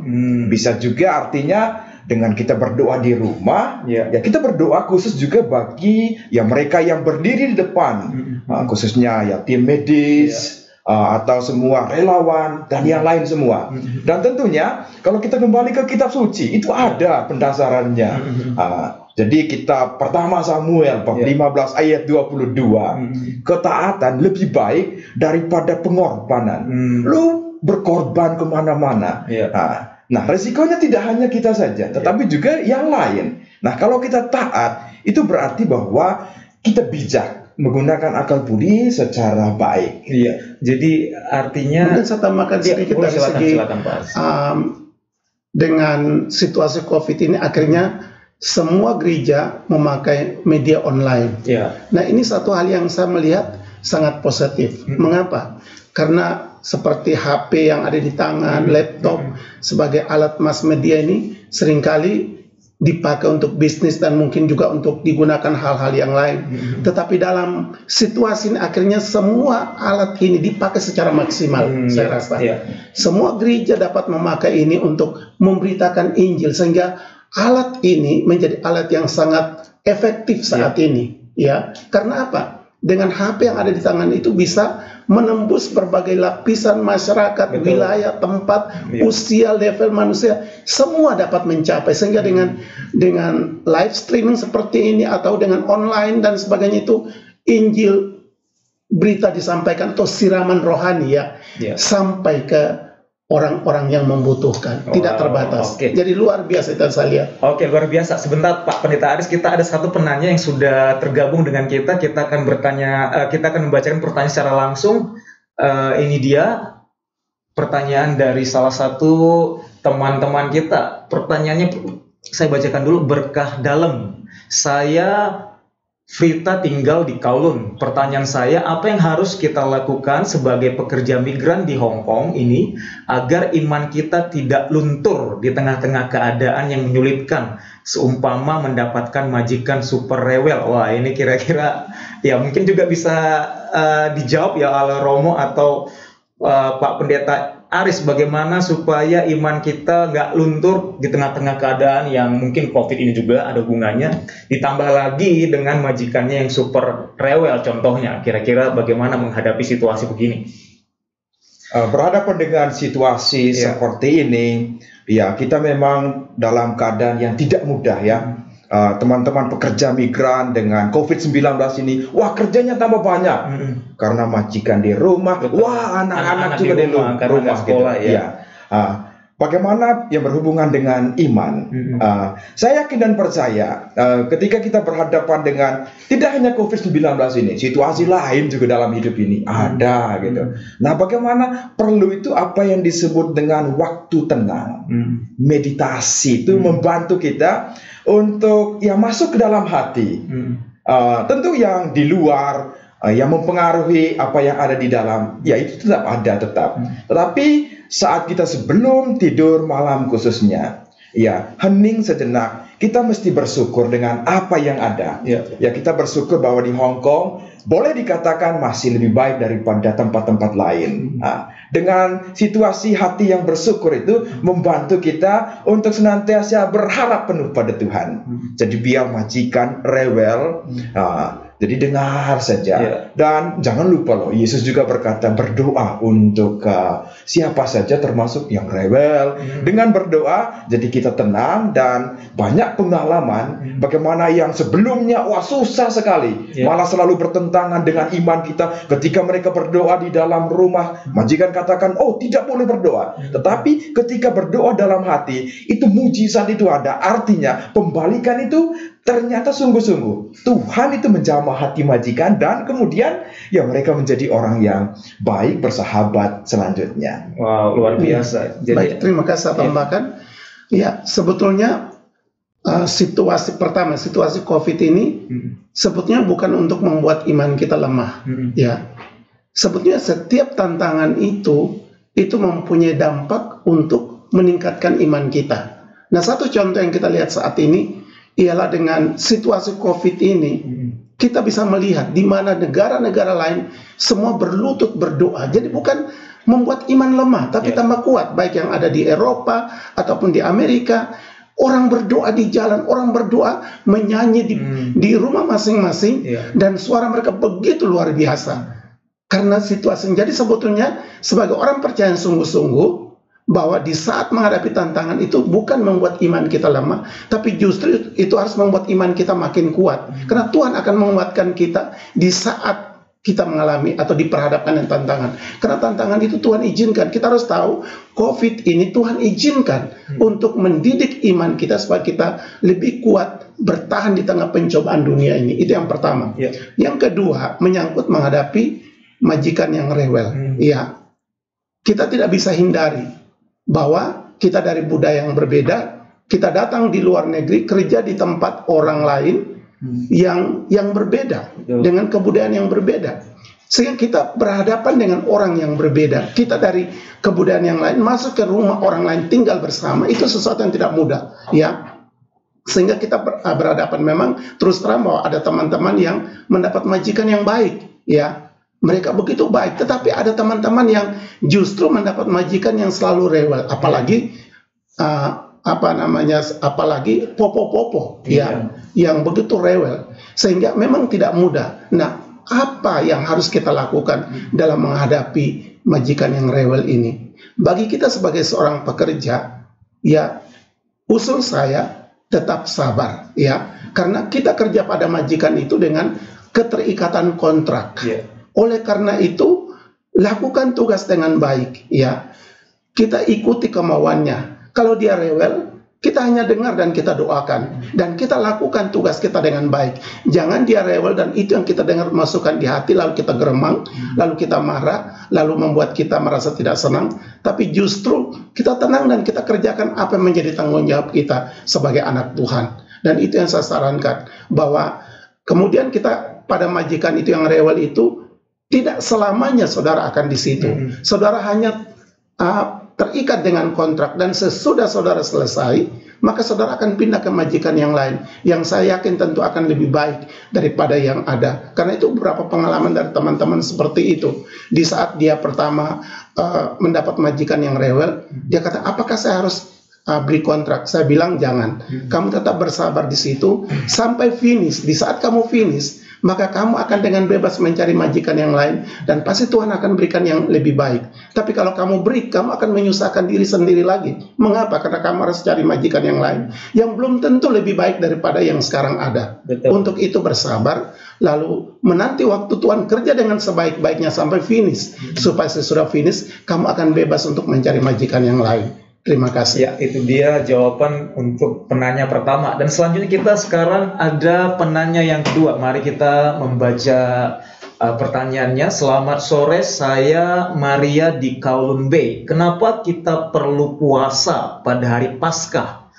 Bisa juga artinya dengan kita berdoa di rumah, ya kita berdoa khusus juga bagi ya mereka yang berdiri di depan, khususnya ya tim medis, atau semua relawan dan yang lain semua. Dan tentunya kalau kita kembali ke kitab suci itu ada pendasarannya. Jadi kita pertama Samuel bab 15 ayat 22. Ketaatan lebih baik daripada pengorbanan. Lu berkorban kemana-mana. Nah, resikonya tidak hanya kita saja, tetapi juga yang lain. Nah, kalau kita taat, itu berarti bahwa kita bijak menggunakan akal budi secara baik. Jadi artinya mungkin saya tambahkan sedikit dari segi dengan situasi COVID ini akhirnya semua gereja memakai media online. Nah, ini satu hal yang saya melihat sangat positif. Mengapa? Karena seperti HP yang ada di tangan, laptop sebagai alat mass media ini seringkali dipakai untuk bisnis dan mungkin juga untuk digunakan hal-hal yang lain. Tetapi dalam situasi ini akhirnya semua alat ini dipakai secara maksimal. Saya rasa semua gereja dapat memakai ini untuk memberitakan Injil, sehingga alat ini menjadi alat yang sangat efektif saat ini. Ya, karena apa? Dengan HP yang ada di tangan itu bisa menembus berbagai lapisan masyarakat, wilayah, tempat, usia, level manusia, semua dapat mencapai. Sehingga dengan live streaming seperti ini atau dengan online dan sebagainya itu, Injil, berita disampaikan atau siraman rohani sampai ke orang-orang yang membutuhkan, tidak terbatas. Jadi luar biasa itu saya lihat. Luar biasa. Sebentar Pak Pendeta Aris, kita ada satu penanya yang sudah tergabung dengan kita. Kita akan bertanya, kita akan membacakan pertanyaan secara langsung. Ini dia pertanyaan dari salah satu teman-teman kita. Pertanyaannya saya bacakan dulu. Berkah dalam. Saya Frita tinggal di Kowloon. Pertanyaan saya, apa yang harus kita lakukan sebagai pekerja migran di Hong Kong ini agar iman kita tidak luntur di tengah-tengah keadaan yang menyulitkan, seumpama mendapatkan majikan super rewel? Wah, ini kira-kira ya mungkin juga bisa dijawab ya oleh Romo atau Pak Pendeta Aris, bagaimana supaya iman kita nggak luntur di tengah-tengah keadaan yang mungkin COVID ini juga ada hubungannya, ditambah lagi dengan majikannya yang super rewel contohnya. Kira-kira bagaimana menghadapi situasi begini? Berhadapan dengan situasi seperti ini, ya kita memang dalam keadaan yang tidak mudah ya. Teman-teman pekerja migran dengan COVID-19 ini, wah kerjanya tambah banyak karena majikan di rumah, wah anak-anak juga di rumah sekolah gitu. Ya. Bagaimana yang berhubungan dengan iman? Saya yakin dan percaya ketika kita berhadapan dengan tidak hanya COVID-19 ini, situasi lain juga dalam hidup ini ada gitu. Nah, bagaimana perlu itu apa yang disebut dengan waktu tenang, meditasi itu membantu kita untuk ya masuk ke dalam hati. Tentu yang di luar yang mempengaruhi apa yang ada di dalam, ya itu tetap ada tetapi saat kita sebelum tidur malam khususnya, ya hening sejenak, kita mesti bersyukur dengan apa yang ada. Ya kita bersyukur bahwa di Hong Kong boleh dikatakan masih lebih baik daripada tempat-tempat lain. Dengan situasi hati yang bersyukur itu membantu kita untuk senantiasa berharap penuh pada Tuhan. Jadi biar majikan rewel, jadi dengar saja. Dan jangan lupa loh, Yesus juga berkata berdoa untuk siapa saja termasuk yang rewel. Dengan berdoa, jadi kita tenang dan banyak pengalaman bagaimana yang sebelumnya wah susah sekali, malah selalu bertentangan dengan iman kita. Ketika mereka berdoa di dalam rumah, majikan katakan, oh tidak boleh berdoa. Tetapi ketika berdoa dalam hati, itu mujizat itu ada. Artinya pembalikan itu ternyata sungguh-sungguh Tuhan itu menjamah hati majikan dan kemudian ya mereka menjadi orang yang baik, bersahabat selanjutnya. Wow, luar biasa. Jadi, baik, terima kasih tambahkan. Ya, sebetulnya situasi pertama, situasi COVID ini sebetulnya bukan untuk membuat iman kita lemah. Ya, sebetulnya setiap tantangan itu mempunyai dampak untuk meningkatkan iman kita. Nah, satu contoh yang kita lihat saat ini ialah dengan situasi COVID ini, kita bisa melihat di mana negara-negara lain semua berlutut berdoa. Jadi bukan membuat iman lemah, tapi tambah kuat. Baik yang ada di Eropa ataupun di Amerika, orang berdoa di jalan, orang berdoa menyanyi di rumah masing-masing, dan suara mereka begitu luar biasa. Karena situasi, jadi sebetulnya sebagai orang percaya sungguh-sungguh, bahwa di saat menghadapi tantangan itu bukan membuat iman kita lemah, tapi justru itu harus membuat iman kita makin kuat. Karena Tuhan akan menguatkan kita di saat kita mengalami atau diperhadapkan dengan tantangan. Karena tantangan itu Tuhan izinkan. Kita harus tahu COVID ini Tuhan izinkan untuk mendidik iman kita supaya kita lebih kuat bertahan di tengah pencobaan dunia ini. Itu yang pertama. Yang kedua, menyangkut menghadapi majikan yang rewel. Ya, kita tidak bisa hindari bahwa kita dari budaya yang berbeda, kita datang di luar negeri, kerja di tempat orang lain yang berbeda, dengan kebudayaan yang berbeda. Sehingga kita berhadapan dengan orang yang berbeda. Kita dari kebudayaan yang lain, masuk ke rumah orang lain, tinggal bersama, itu sesuatu yang tidak mudah. Ya, sehingga kita berhadapan memang terus terang bahwa ada teman-teman yang mendapat majikan yang baik. Ya, mereka begitu baik, tetapi ada teman-teman yang justru mendapat majikan yang selalu rewel, apalagi apalagi popo-popo yang begitu rewel, sehingga memang tidak mudah. Nah, apa yang harus kita lakukan dalam menghadapi majikan yang rewel ini? Bagi kita sebagai seorang pekerja, ya usul saya tetap sabar, ya, karena kita kerja pada majikan itu dengan keterikatan kontrak. Oleh karena itu, lakukan tugas dengan baik, ya. Kita ikuti kemauannya. Kalau dia rewel, kita hanya dengar dan kita doakan, dan kita lakukan tugas kita dengan baik. Jangan dia rewel dan itu yang kita dengar masukkan di hati, lalu kita geremang, lalu kita marah, lalu membuat kita merasa tidak senang. Tapi justru kita tenang dan kita kerjakan apa yang menjadi tanggung jawab kita sebagai anak Tuhan. Dan itu yang saya sarankan, bahwa Kemudian kita pada majikan itu yang rewel itu, tidak selamanya saudara akan di situ. Saudara hanya terikat dengan kontrak, dan sesudah saudara selesai, maka saudara akan pindah ke majikan yang lain, yang saya yakin tentu akan lebih baik daripada yang ada. Karena itu beberapa pengalaman dari teman-teman seperti itu. Di saat dia pertama mendapat majikan yang rewel, dia kata, apakah saya harus beri kontrak? Saya bilang jangan. Kamu tetap bersabar di situ sampai finish. Di saat kamu finish, maka kamu akan dengan bebas mencari majikan yang lain, dan pasti Tuhan akan berikan yang lebih baik. Tapi kalau kamu break, kamu akan menyusahkan diri sendiri lagi. Mengapa? Karena kamu harus cari majikan yang lain yang belum tentu lebih baik daripada yang sekarang ada. Betul. Untuk itu bersabar, lalu menanti waktu Tuhan kerja dengan sebaik-baiknya sampai finish, supaya sesudah finish kamu akan bebas untuk mencari majikan yang lain. Terima kasih. Ya, itu dia jawaban untuk penanya pertama. Dan selanjutnya kita sekarang ada penanya yang kedua. Mari kita membaca pertanyaannya. Selamat sore, saya Maria di Kowloon Bay. Kenapa kita perlu puasa pada hari Paskah?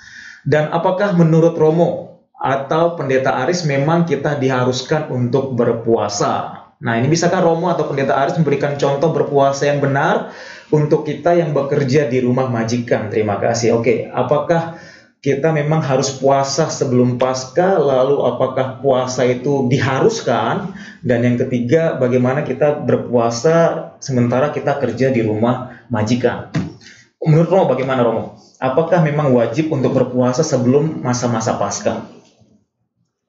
Dan apakah menurut Romo atau Pendeta Aris memang kita diharuskan untuk berpuasa? Nah, ini bisakah Romo atau Pendeta Aris memberikan contoh berpuasa yang benar untuk kita yang bekerja di rumah majikan? Terima kasih. Oke, apakah kita memang harus puasa sebelum Paskah? Lalu apakah puasa itu diharuskan? Dan yang ketiga, bagaimana kita berpuasa sementara kita kerja di rumah majikan? Menurut Romo, bagaimana Romo? Apakah memang wajib untuk berpuasa sebelum masa-masa Paskah?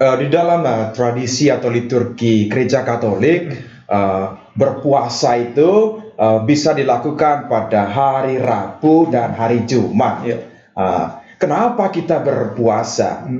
Di dalam tradisi atau liturgi Gereja Katolik, berpuasa itu bisa dilakukan pada hari Rabu dan hari Jumat. Kenapa kita berpuasa?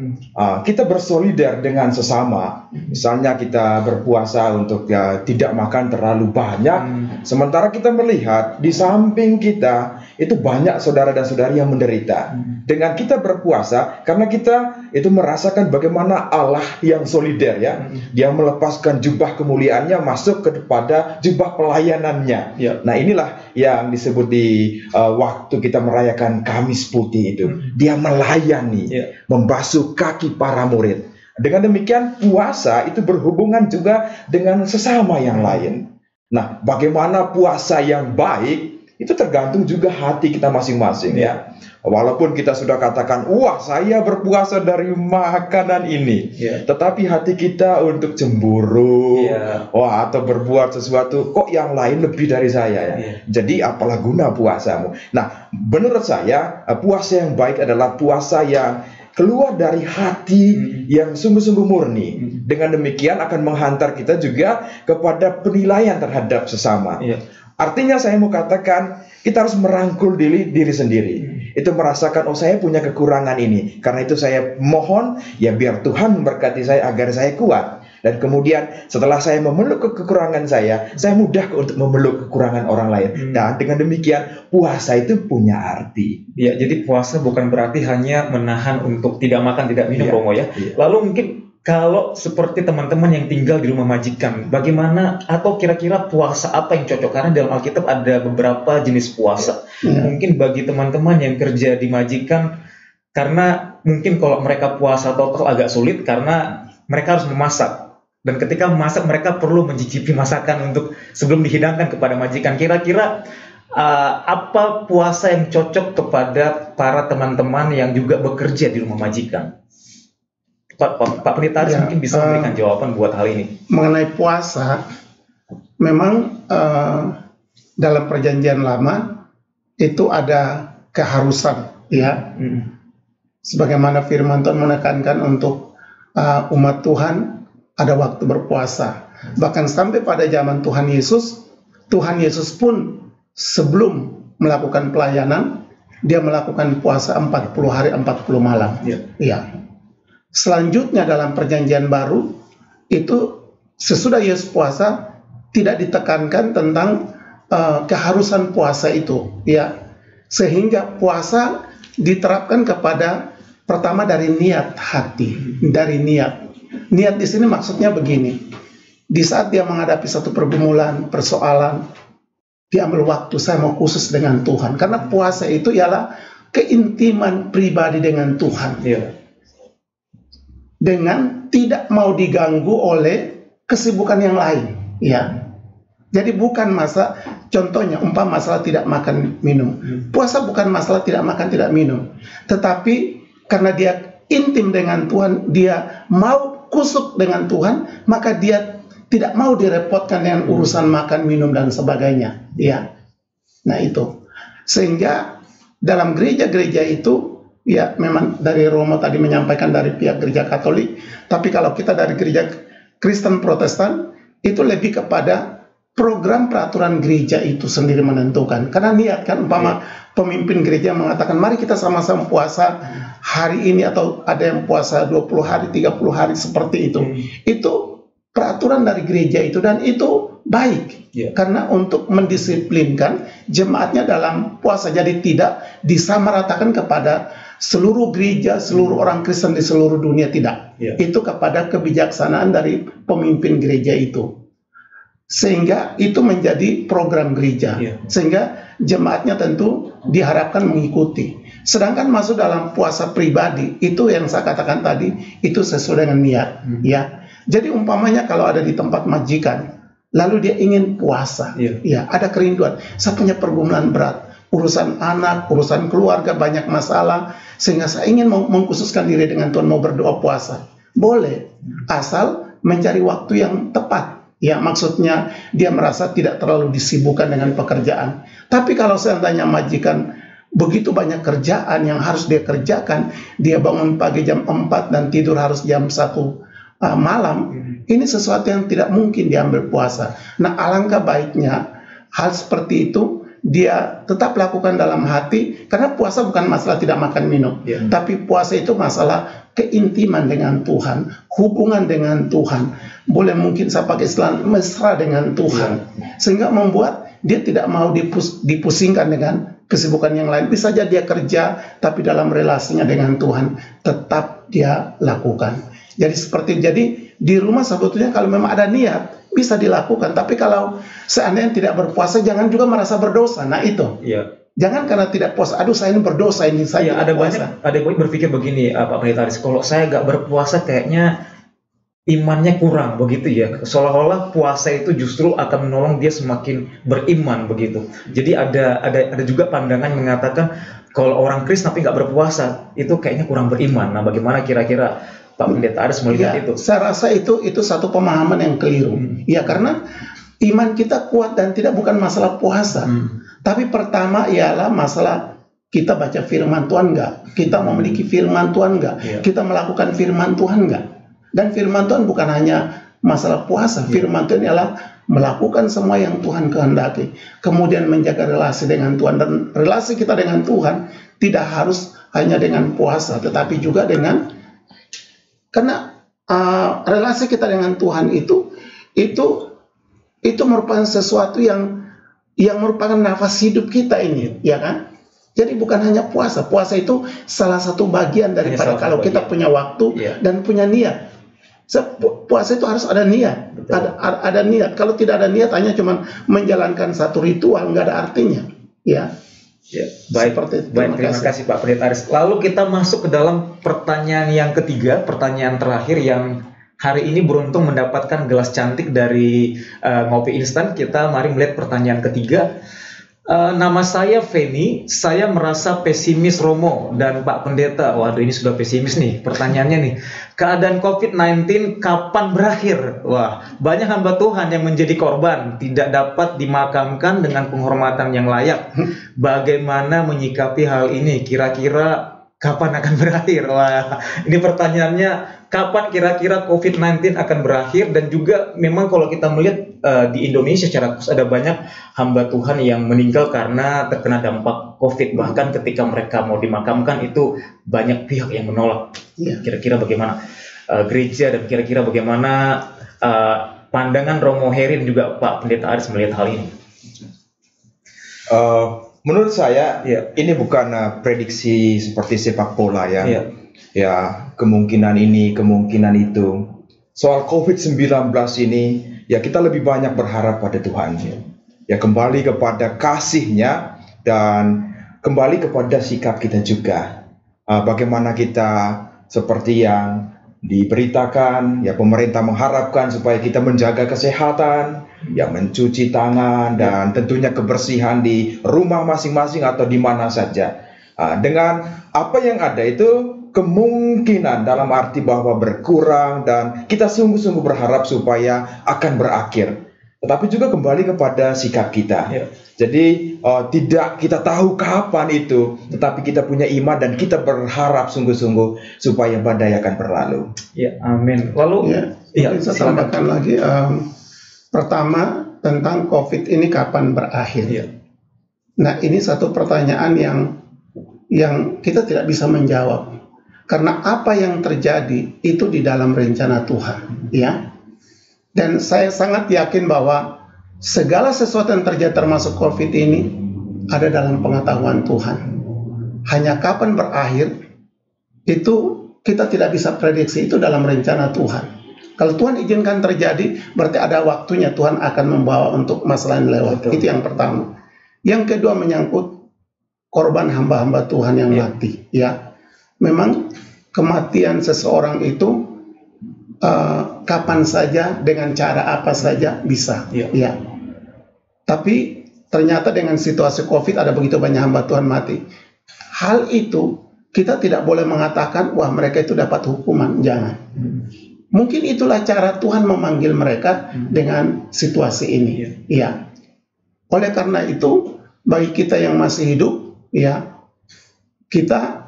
Kita bersolidar dengan sesama. Misalnya kita berpuasa untuk tidak makan terlalu banyak, sementara kita melihat di samping kita itu banyak saudara dan saudari yang menderita. Dengan kita berpuasa, karena kita itu merasakan bagaimana Allah yang solidar, ya, Dia melepaskan jubah kemuliaannya masuk kepada jubah pelayanannya. Nah, inilah yang disebut di waktu kita merayakan Kamis Putih itu. Dia melayani, membasuh kaki para murid. Dengan demikian puasa itu berhubungan juga dengan sesama yang lain. Nah, bagaimana puasa yang baik itu tergantung juga hati kita masing-masing, ya. Walaupun kita sudah katakan, wah saya berpuasa dari makanan ini, tetapi hati kita untuk cemburu, wah, atau berbuat sesuatu, kok yang lain lebih dari saya, ya. Jadi apalah guna puasamu? Nah, menurut saya puasa yang baik adalah puasa yang keluar dari hati yang sungguh-sungguh murni. Dengan demikian akan menghantar kita juga kepada penilaian terhadap sesama. Artinya saya mau katakan, kita harus merangkul diri sendiri. Itu merasakan, oh saya punya kekurangan ini. Karena itu saya mohon, ya biar Tuhan memberkati saya agar saya kuat. Dan kemudian setelah saya memeluk kekurangan saya mudah untuk memeluk kekurangan orang lain. Dan dengan demikian puasa itu punya arti. Ya, jadi puasa bukan berarti hanya menahan untuk tidak makan, tidak minum, Romo, ya. Lalu mungkin kalau seperti teman-teman yang tinggal di rumah majikan, bagaimana atau kira-kira puasa apa yang cocok? Karena dalam Alkitab ada beberapa jenis puasa. Mungkin bagi teman-teman yang kerja di majikan, karena mungkin kalau mereka puasa total agak sulit karena mereka harus memasak. Dan ketika memasak mereka perlu mencicipi masakan untuk sebelum dihidangkan kepada majikan. Kira-kira apa puasa yang cocok kepada para teman-teman yang juga bekerja di rumah majikan? Pak Pendeta Aris mungkin bisa memberikan jawaban buat hal ini. Mengenai puasa, memang dalam perjanjian lama itu ada keharusan, ya. Sebagaimana firman Tuhan menekankan untuk umat Tuhan ada waktu berpuasa. Bahkan sampai pada zaman Tuhan Yesus pun sebelum melakukan pelayanan, dia melakukan puasa 40 hari 40 malam. Ya. Selanjutnya dalam perjanjian baru itu sesudah Yesus puasa tidak ditekankan tentang keharusan puasa itu, ya. Sehingga puasa diterapkan kepada pertama dari niat hati, dari niat. Niat di sini maksudnya begini. Di saat dia menghadapi satu pergumulan, persoalan, dia ambil waktu, saya mau khusus dengan Tuhan. Karena puasa itu ialah keintiman pribadi dengan Tuhan. dengan tidak mau diganggu oleh kesibukan yang lain, ya. Jadi bukan contohnya masalah tidak makan minum. Puasa bukan masalah tidak makan tidak minum, tetapi karena dia intim dengan Tuhan, dia mau kusuk dengan Tuhan, maka dia tidak mau direpotkan dengan urusan makan minum dan sebagainya, ya. Nah itu, sehingga dalam gereja-gereja itu, ya memang dari Romo tadi menyampaikan dari pihak gereja Katolik, tapi kalau kita dari gereja Kristen Protestan itu lebih kepada program peraturan gereja itu sendiri menentukan. Karena niat kan, umpama pemimpin gereja mengatakan mari kita sama-sama puasa hari ini, atau ada yang puasa 20 hari, 30 hari seperti itu. Itu peraturan dari gereja itu, dan itu baik. Karena untuk mendisiplinkan jemaatnya dalam puasa, jadi tidak disamaratakan kepada seluruh gereja, seluruh orang Kristen di seluruh dunia, tidak. Itu kepada kebijaksanaan dari pemimpin gereja itu. Sehingga itu menjadi program gereja, sehingga jemaatnya tentu diharapkan mengikuti. Sedangkan masuk dalam puasa pribadi, itu yang saya katakan tadi, itu sesuai dengan niat, ya. Jadi umpamanya kalau ada di tempat majikan, lalu dia ingin puasa, ya, ada kerinduan, saya punya pergumulan berat, urusan anak, urusan keluarga, banyak masalah, sehingga saya ingin mengkhususkan diri dengan Tuhan, mau berdoa puasa. Boleh, asal mencari waktu yang tepat. Ya, maksudnya dia merasa tidak terlalu disibukkan dengan pekerjaan. Tapi kalau seandainya majikan begitu banyak kerjaan yang harus dia kerjakan, dia bangun pagi jam 4 dan tidur harus jam 1 malam, ini sesuatu yang tidak mungkin diambil puasa. Nah, alangkah baiknya hal seperti itu dia tetap lakukan dalam hati, karena puasa bukan masalah tidak makan minum, tapi puasa itu masalah keintiman dengan Tuhan, hubungan dengan Tuhan. Boleh mungkin saya pakai istilah mesra dengan Tuhan, sehingga membuat dia tidak mau dipusingkan dengan kesibukan yang lain. Bisa saja dia kerja, tapi dalam relasinya dengan Tuhan tetap dia lakukan. Jadi di rumah sebetulnya kalau memang ada niat bisa dilakukan, tapi kalau seandainya tidak berpuasa, jangan juga merasa berdosa. Nah itu, jangan karena tidak puasa, aduh saya ini berdosa, ini saya ada puasa. Ada banyak berpikir begini, Pak Pendetaris, kalau saya nggak berpuasa kayaknya imannya kurang, begitu ya. Seolah-olah puasa itu justru akan menolong dia semakin beriman, begitu. Jadi ada juga pandangan mengatakan kalau orang Kristen tapi nggak berpuasa itu kayaknya kurang beriman. Nah, bagaimana kira-kira Pak Pendeta Aris melihat itu? Saya rasa itu satu pemahaman yang keliru. Ya, karena iman kita kuat dan tidak bukan masalah puasa. Tapi pertama ialah masalah kita baca firman Tuhan nggak? Kita memiliki firman Tuhan nggak? Kita melakukan firman Tuhan nggak? Dan firman Tuhan bukan hanya masalah puasa. Firman Tuhan ialah melakukan semua yang Tuhan kehendaki. Kemudian menjaga relasi dengan Tuhan. Dan relasi kita dengan Tuhan tidak harus hanya dengan puasa, tetapi juga dengan, karena relasi kita dengan Tuhan itu merupakan sesuatu yang merupakan nafas hidup kita ini, ya kan? Jadi bukan hanya puasa. Puasa itu salah satu bagian daripada kalau kita punya waktu dan punya niat. Puasa itu harus ada niat, ada niat. Kalau tidak ada niat, hanya cuma menjalankan satu ritual, nggak ada artinya. Ya. Baik, terima kasih Pak Pendeta Aris. Lalu kita masuk ke dalam pertanyaan yang ketiga, pertanyaan terakhir yang hari ini beruntung mendapatkan gelas cantik dari Ngopi Instan. Kita mari melihat pertanyaan ketiga. Nama saya Feni, saya merasa pesimis Romo dan Pak Pendeta. Waduh, ini sudah pesimis nih pertanyaannya nih. Keadaan COVID-19 kapan berakhir? Wah, banyak hamba Tuhan yang menjadi korban, tidak dapat dimakamkan dengan penghormatan yang layak. Bagaimana menyikapi hal ini? Kira-kira kapan akan berakhir? Wah, ini pertanyaannya, kapan kira-kira COVID-19 akan berakhir? Dan juga memang kalau kita melihat di Indonesia secara khusus ada banyak hamba Tuhan yang meninggal karena terkena dampak COVID. Bahkan ketika mereka mau dimakamkan itu banyak pihak yang menolak. Kira-kira bagaimana gereja, dan kira-kira bagaimana pandangan Romo Heri dan juga Pak Pendeta Aris melihat hal ini? Menurut saya ini bukan prediksi seperti sepak bola ya. Ya, kemungkinan ini, kemungkinan itu. Soal COVID-19 ini, ya kita lebih banyak berharap pada Tuhan. Ya, kembali kepada kasih-Nya dan kembali kepada sikap kita juga. Bagaimana kita seperti yang diberitakan, ya pemerintah mengharapkan supaya kita menjaga kesehatan, ya mencuci tangan dan tentunya kebersihan di rumah masing-masing atau di mana saja. Dengan apa yang ada itu kemungkinan dalam arti bahwa berkurang dan kita sungguh-sungguh berharap supaya akan berakhir. Tetapi juga kembali kepada sikap kita. Ya. Jadi tidak kita tahu kapan itu, tetapi kita punya iman dan kita berharap sungguh-sungguh supaya badai akan berlalu. Ya, amin. Lalu Ya, saya tambahkan lagi. Pertama, tentang COVID ini kapan berakhir. Ya. Nah, ini satu pertanyaan yang kita tidak bisa menjawab. Karena apa yang terjadi itu di dalam rencana Tuhan, ya. Dan saya sangat yakin bahwa segala sesuatu yang terjadi termasuk COVID ini ada dalam pengetahuan Tuhan. Hanya kapan berakhir itu kita tidak bisa prediksi, itu dalam rencana Tuhan. Kalau Tuhan izinkan terjadi, berarti ada waktunya Tuhan akan membawa untuk masalah ini lewat. Betul. Itu yang pertama. Yang kedua menyangkut korban hamba-hamba Tuhan yang mati. Ya, memang kematian seseorang itu kapan saja, dengan cara apa saja bisa. Ya. Tapi ternyata dengan situasi COVID ada begitu banyak hamba Tuhan mati. Hal itu kita tidak boleh mengatakan, wah mereka itu dapat hukuman. Jangan. Mungkin itulah cara Tuhan memanggil mereka dengan situasi ini. Ya. Oleh karena itu, bagi kita yang masih hidup, ya, kita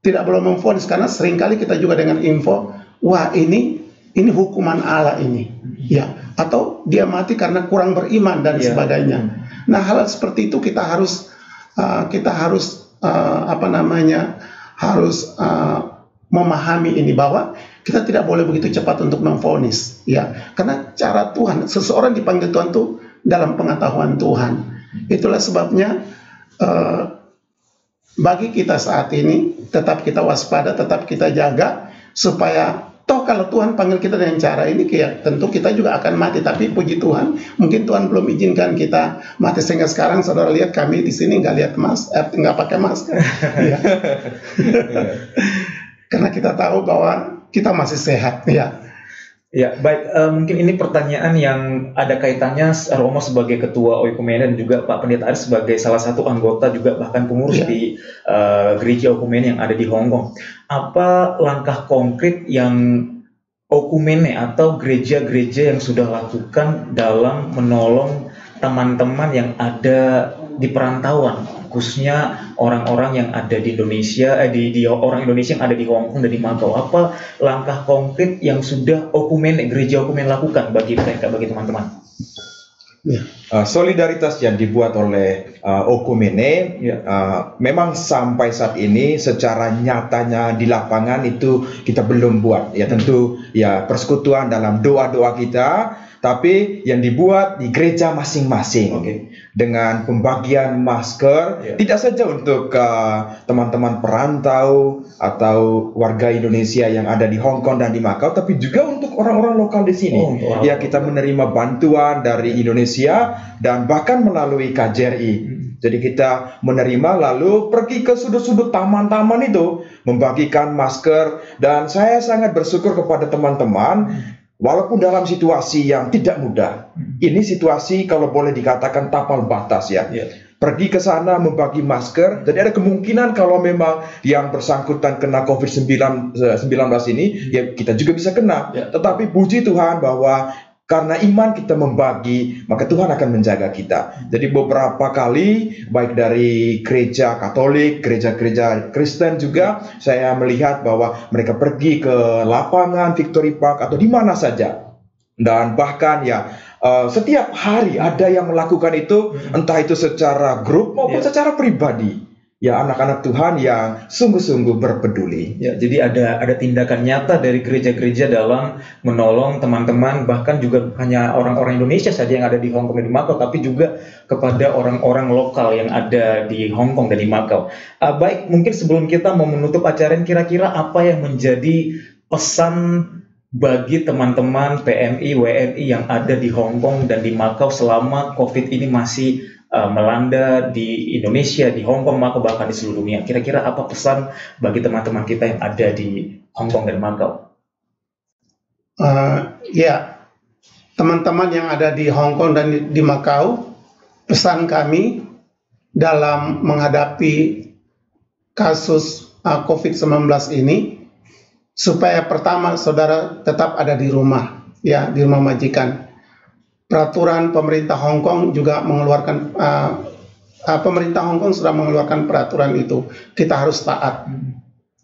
tidak boleh memvonis, karena seringkali kita juga dengan info, wah ini hukuman Allah ini, ya, atau dia mati karena kurang beriman dan sebagainya. Nah, hal seperti itu kita harus memahami ini, bahwa kita tidak boleh begitu cepat untuk memvonis, ya, karena cara Tuhan, seseorang dipanggil Tuhan itu dalam pengetahuan Tuhan. Itulah sebabnya bagi kita saat ini tetap kita waspada, tetap kita jaga, supaya toh kalau Tuhan panggil kita dengan cara ini, ya tentu kita juga akan mati. Tapi puji Tuhan, mungkin Tuhan belum izinkan kita mati, sehingga sekarang saudara lihat kami di sini nggak pakai masker, ya. Karena kita tahu bahwa kita masih sehat, ya. Ya, baik. Mungkin ini pertanyaan yang ada kaitannya Romo sebagai Ketua Oikumene dan juga Pak Pendeta Aris sebagai salah satu anggota juga bahkan pengurus di Gereja Oikumene yang ada di Hong Kong. Apa langkah konkret yang Oikumene atau gereja-gereja yang sudah lakukan dalam menolong teman-teman yang ada di perantauan, khususnya orang-orang yang ada di Indonesia, orang Indonesia yang ada di Hong Kong dan di Macau? Apa langkah konkret yang sudah gereja Oikumene lakukan bagi mereka, bagi teman-teman? Solidaritas yang dibuat oleh Oikumene memang sampai saat ini secara nyatanya di lapangan itu kita belum buat. Ya tentu ya persekutuan dalam doa-doa kita, tapi yang dibuat di gereja masing-masing. Dengan pembagian masker, tidak saja untuk teman-teman perantau atau warga Indonesia yang ada di Hong Kong dan di Macau, tapi juga untuk orang-orang lokal di sini. Ya, kita menerima bantuan dari Indonesia dan bahkan melalui KJRI. Jadi kita menerima lalu pergi ke sudut-sudut taman-taman itu membagikan masker, dan saya sangat bersyukur kepada teman-teman. Walaupun dalam situasi yang tidak mudah, ini situasi kalau boleh dikatakan tapal batas, ya. Pergi ke sana membagi masker, jadi ada kemungkinan kalau memang yang bersangkutan kena COVID-19 ini, ya kita juga bisa kena. Tetapi puji Tuhan bahwa karena iman kita membagi, maka Tuhan akan menjaga kita. Jadi beberapa kali, baik dari gereja Katolik, gereja-gereja Kristen juga, saya melihat bahwa mereka pergi ke lapangan Victory Park atau di mana saja. Dan bahkan ya setiap hari ada yang melakukan itu, entah itu secara grup maupun secara pribadi. Ya, anak-anak Tuhan yang sungguh-sungguh berpeduli. Ya, jadi ada tindakan nyata dari gereja-gereja dalam menolong teman-teman, bahkan juga hanya orang-orang Indonesia saja yang ada di Hong Kong dan di Macau, tapi juga kepada orang-orang lokal yang ada di Hong Kong dan di Macau. Baik, mungkin sebelum kita mau menutup acara, kira-kira apa yang menjadi pesan bagi teman-teman PMI, WNI yang ada di Hong Kong dan di Macau selama COVID ini masih melanda di Indonesia, di Hong Kong, Macau, bahkan di seluruh dunia? Kira-kira apa pesan bagi teman-teman kita yang ada di Hong Kong dan Macau? Ya, teman-teman yang ada di Hong Kong dan di Macau, pesan kami dalam menghadapi kasus COVID-19 ini, supaya pertama saudara tetap ada di rumah, ya, di rumah majikan. Peraturan pemerintah Hong Kong juga mengeluarkan, pemerintah Hong Kong sudah mengeluarkan peraturan itu, kita harus taat.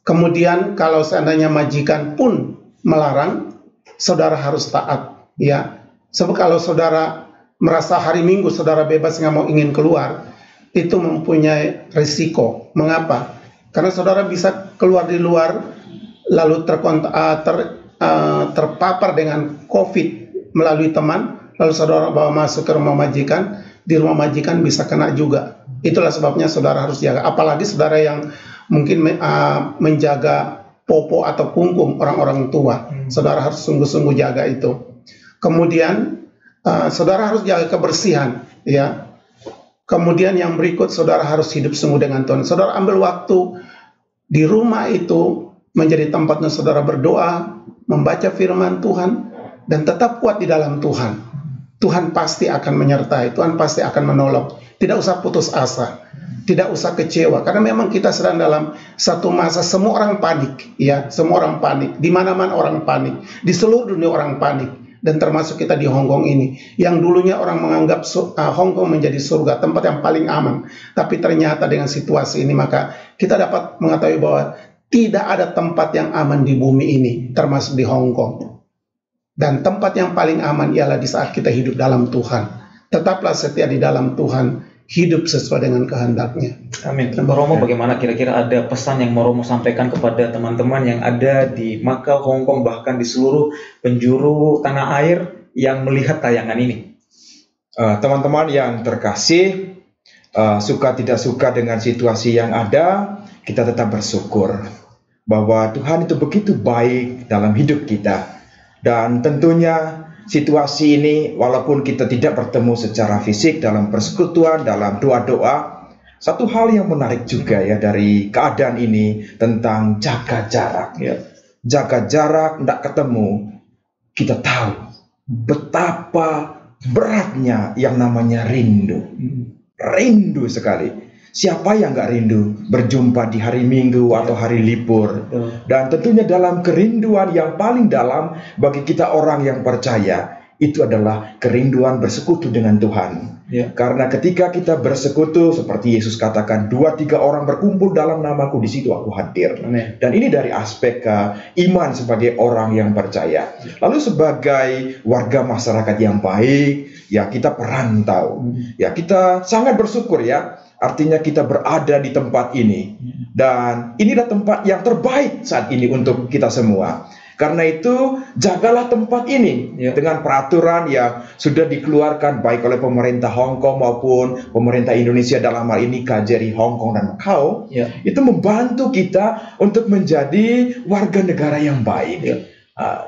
Kemudian kalau seandainya majikan pun melarang, saudara harus taat, ya. Sebab kalau saudara merasa hari Minggu saudara bebas nggak mau ingin keluar, itu mempunyai risiko. Mengapa? Karena saudara bisa keluar di luar lalu terpapar dengan COVID melalui teman, lalu saudara bawa masuk ke rumah majikan, di rumah majikan bisa kena juga. Itulah sebabnya saudara harus jaga. Apalagi saudara yang mungkin menjaga popo atau kungkum orang-orang tua, saudara harus sungguh-sungguh jaga itu. Kemudian saudara harus jaga kebersihan, ya. Kemudian yang berikut, saudara harus hidup sungguh dengan Tuhan. Saudara ambil waktu di rumah itu menjadi tempatnya saudara berdoa, membaca firman Tuhan, dan tetap kuat di dalam Tuhan. Tuhan pasti akan menyertai, Tuhan pasti akan menolong. Tidak usah putus asa, tidak usah kecewa, karena memang kita sedang dalam satu masa semua orang panik, ya, semua orang panik, di mana-mana orang panik, di seluruh dunia orang panik. Dan termasuk kita di Hong Kong ini, yang dulunya orang menganggap Hong Kong menjadi surga, tempat yang paling aman. Tapi ternyata dengan situasi ini, maka kita dapat mengetahui bahwa tidak ada tempat yang aman di bumi ini, termasuk di Hong Kong. Dan tempat yang paling aman ialah di saat kita hidup dalam Tuhan. Tetaplah setia di dalam Tuhan, hidup sesuai dengan kehendak-Nya. Amin. Pak Romo, bagaimana kira-kira ada pesan yang mau Romo sampaikan kepada teman-teman yang ada di Macau, Hong Kong, bahkan di seluruh penjuru tanah air yang melihat tayangan ini? Teman-teman yang terkasih, suka tidak suka dengan situasi yang ada, kita tetap bersyukur bahwa Tuhan itu begitu baik dalam hidup kita. Dan tentunya situasi ini, walaupun kita tidak bertemu secara fisik dalam persekutuan, dalam doa-doa, satu hal yang menarik juga ya dari keadaan ini tentang jaga jarak. Ya. Jaga jarak, tidak ketemu. Kita tahu betapa beratnya yang namanya rindu. Rindu sekali. Siapa yang nggak rindu berjumpa di hari Minggu atau hari libur? Dan tentunya dalam kerinduan yang paling dalam bagi kita orang yang percaya, itu adalah kerinduan bersekutu dengan Tuhan. Ya. Karena ketika kita bersekutu, seperti Yesus katakan, 2-3 orang berkumpul dalam namaku, di situ aku hadir. Amen. Dan ini dari aspek iman sebagai orang yang percaya. Lalu sebagai warga masyarakat yang baik, ya kita perantau. Ya kita sangat bersyukur ya. Artinya kita berada di tempat ini. Dan inilah tempat yang terbaik saat ini untuk kita semua. Karena itu, jagalah tempat ini dengan peraturan yang sudah dikeluarkan baik oleh pemerintah Hong Kong maupun pemerintah Indonesia, dalam hal ini KJRI Hong Kong dan Macau. Itu membantu kita untuk menjadi warga negara yang baik.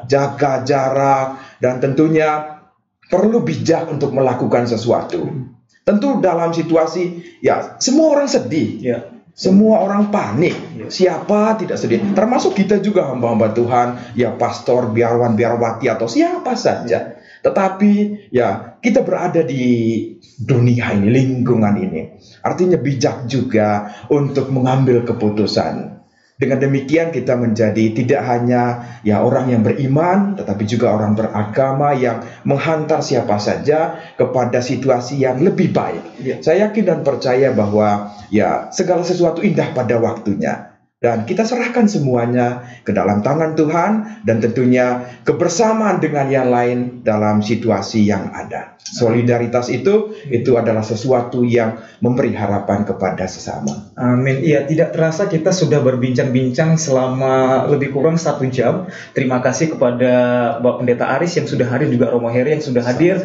Jaga jarak, dan tentunya perlu bijak untuk melakukan sesuatu. Tentu dalam situasi, ya semua orang sedih, semua orang panik. Siapa tidak sedih? Termasuk kita juga hamba-hamba Tuhan, ya pastor, biarwan, biarwati atau siapa saja. Tetapi ya kita berada di dunia ini, lingkungan ini. Artinya bijak juga untuk mengambil keputusan. Dengan demikian kita menjadi tidak hanya ya orang yang beriman, tetapi juga orang beragama yang menghantar siapa saja kepada situasi yang lebih baik. Saya yakin dan percaya bahwa ya segala sesuatu indah pada waktunya. Dan kita serahkan semuanya ke dalam tangan Tuhan, dan tentunya kebersamaan dengan yang lain dalam situasi yang ada. Solidaritas itu adalah sesuatu yang memberi harapan kepada sesama. Amin. Iya, tidak terasa kita sudah berbincang-bincang selama lebih kurang 1 jam. Terima kasih kepada Bapak Pendeta Aris yang sudah hadir, juga Romo Heri yang sudah hadir,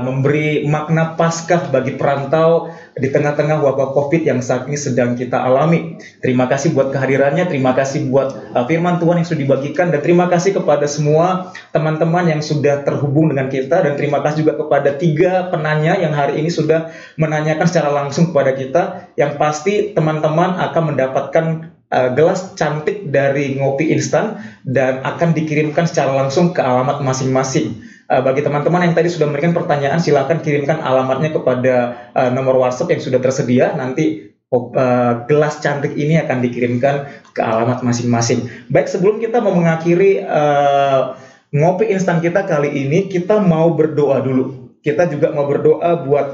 memberi makna Paskah bagi perantau di tengah-tengah wabah COVID yang saat ini sedang kita alami. Terima kasih buat kehadirannya, terima kasih buat firman Tuhan yang sudah dibagikan, dan terima kasih kepada semua teman-teman yang sudah terhubung dengan kita, dan terima kasih juga kepada 3 penanya yang hari ini sudah menanyakan secara langsung kepada kita. Yang pasti teman-teman akan mendapatkan gelas cantik dari ngopi instan dan akan dikirimkan secara langsung ke alamat masing-masing. Bagi teman-teman yang tadi sudah memberikan pertanyaan, silakan kirimkan alamatnya kepada nomor WhatsApp yang sudah tersedia. Nanti gelas cantik ini akan dikirimkan ke alamat masing-masing. Baik, sebelum kita mau mengakhiri ngopi instan kita kali ini, kita mau berdoa dulu. Kita juga mau berdoa buat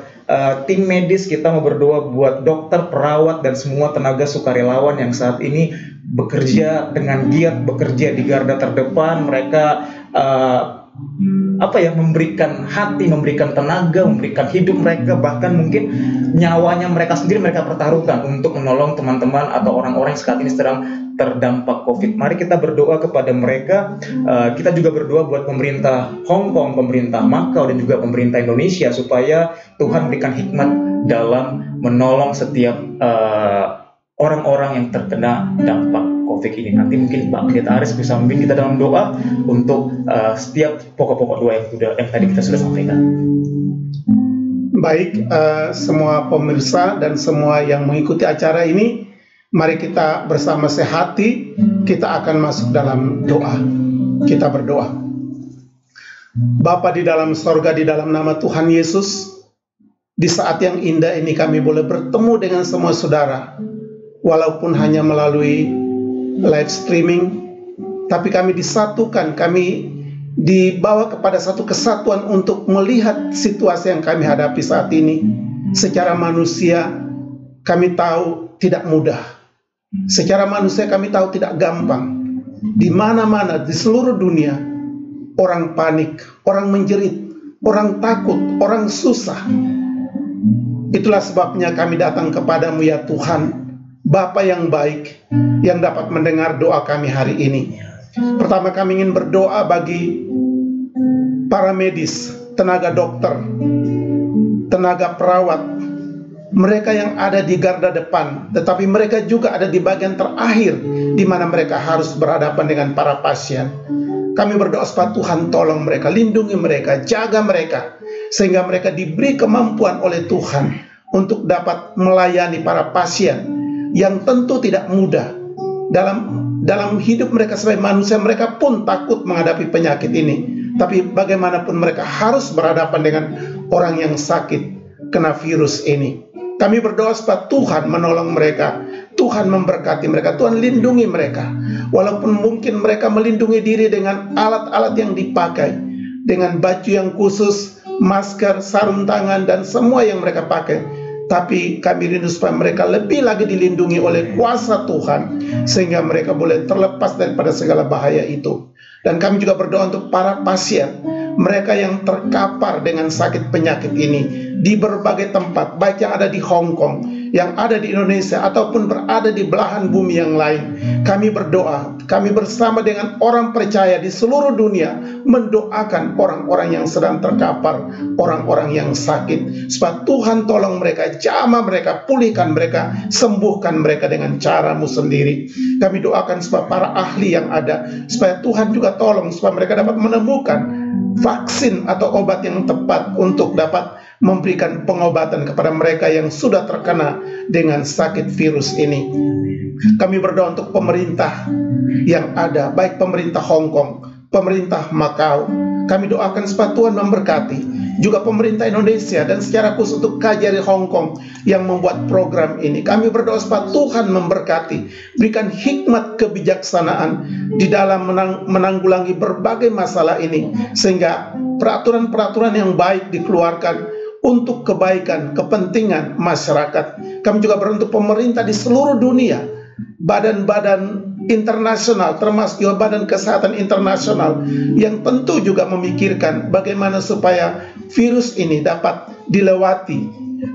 tim medis, kita mau berdoa buat dokter, perawat, dan semua tenaga sukarelawan yang saat ini bekerja dengan giat, bekerja di garda terdepan. Mereka memberikan hati, memberikan tenaga, memberikan hidup mereka, bahkan mungkin nyawanya mereka sendiri mereka pertaruhkan untuk menolong teman-teman atau orang-orang yang saat ini sedang terdampak COVID. Mari kita berdoa kepada mereka. Kita juga berdoa buat pemerintah Hong Kong, pemerintah Macau, dan juga pemerintah Indonesia supaya Tuhan berikan hikmat dalam menolong setiap orang-orang yang terkena dampak COVID ini. Nanti mungkin Pak Pendeta Aris bisa memimpin kita dalam doa untuk setiap pokok-pokok doa yang tadi kita sudah sampaikan. Baik, semua pemirsa dan semua yang mengikuti acara ini, mari kita bersama sehati, kita akan masuk dalam doa. Kita berdoa. Bapa di dalam sorga, di dalam nama Tuhan Yesus, di saat yang indah ini kami boleh bertemu dengan semua saudara, walaupun hanya melalui live streaming, tapi kami disatukan, kami dibawa kepada satu kesatuan untuk melihat situasi yang kami hadapi saat ini. Secara manusia kami tahu tidak mudah, secara manusia kami tahu tidak gampang. Di mana-mana di seluruh dunia orang panik, orang menjerit, orang takut, orang susah. Itulah sebabnya kami datang kepadamu ya Tuhan, Bapa yang baik, yang dapat mendengar doa kami hari ini. Pertama, kami ingin berdoa bagi para medis, tenaga dokter, tenaga perawat, mereka yang ada di garda depan, tetapi mereka juga ada di bagian terakhir, di mana mereka harus berhadapan dengan para pasien. Kami berdoa supaya Tuhan tolong mereka, lindungi mereka, jaga mereka, sehingga mereka diberi kemampuan oleh Tuhan untuk dapat melayani para pasien yang tentu tidak mudah. Dalam hidup mereka sebagai manusia, mereka pun takut menghadapi penyakit ini. Tapi bagaimanapun mereka harus berhadapan dengan orang yang sakit kena virus ini. Kami berdoa supaya Tuhan menolong mereka, Tuhan memberkati mereka, Tuhan lindungi mereka. Walaupun mungkin mereka melindungi diri dengan alat-alat yang dipakai, dengan baju yang khusus, masker, sarung tangan, dan semua yang mereka pakai, tapi kami rindu supaya mereka lebih lagi dilindungi oleh kuasa Tuhan, sehingga mereka boleh terlepas daripada segala bahaya itu. Dan kami juga berdoa untuk para pasien, mereka yang terkapar dengan sakit penyakit ini di berbagai tempat, baik yang ada di Hong Kong, yang ada di Indonesia, ataupun berada di belahan bumi yang lain. Kami berdoa, kami bersama dengan orang percaya di seluruh dunia mendoakan orang-orang yang sedang terkapar, orang-orang yang sakit, supaya Tuhan tolong mereka, jamah mereka, pulihkan mereka, sembuhkan mereka dengan cara-Mu sendiri. Kami doakan supaya para ahli yang ada, supaya Tuhan juga tolong supaya mereka dapat menemukan vaksin atau obat yang tepat untuk dapat memberikan pengobatan kepada mereka yang sudah terkena dengan sakit virus ini. Kami berdoa untuk pemerintah yang ada, baik pemerintah Hong Kong, pemerintah Macau. Kami doakan supaya Tuhan memberkati juga pemerintah Indonesia, dan secara khusus untuk KJRI Hong Kong yang membuat program ini. Kami berdoa supaya Tuhan memberkati, berikan hikmat kebijaksanaan di dalam menanggulangi berbagai masalah ini, sehingga peraturan-peraturan yang baik dikeluarkan untuk kebaikan, kepentingan masyarakat. Kami juga berdoa untuk pemerintah di seluruh dunia, badan-badan internasional, termasuk juga Badan Kesehatan Internasional, yang tentu juga memikirkan bagaimana supaya virus ini dapat dilewati.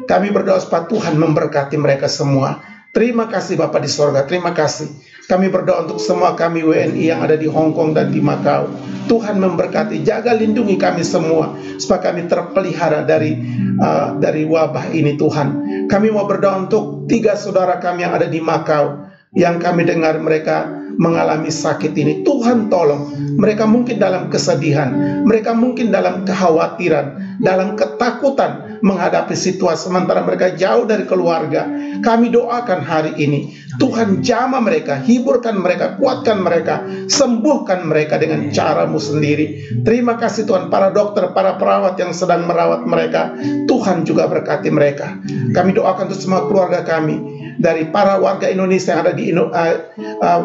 Kami berdoa supaya Tuhan memberkati mereka semua. Terima kasih Bapa di sorga, terima kasih. Kami berdoa untuk semua kami WNI yang ada di Hong Kong dan di Macau. Tuhan memberkati, jaga lindungi kami semua, supaya kami terpelihara dari wabah ini Tuhan. Kami mau berdoa untuk 3 saudara kami yang ada di Macau, yang kami dengar mereka mengalami sakit ini. Tuhan tolong, mereka mungkin dalam kesedihan, mereka mungkin dalam kekhawatiran, dalam ketakutan menghadapi situasi sementara mereka jauh dari keluarga. Kami doakan hari ini Tuhan jamah mereka, hiburkan mereka, kuatkan mereka, sembuhkan mereka dengan cara-Mu sendiri. Terima kasih Tuhan, para dokter, para perawat yang sedang merawat mereka, Tuhan juga berkati mereka. Kami doakan untuk semua keluarga kami, dari para warga Indonesia yang ada di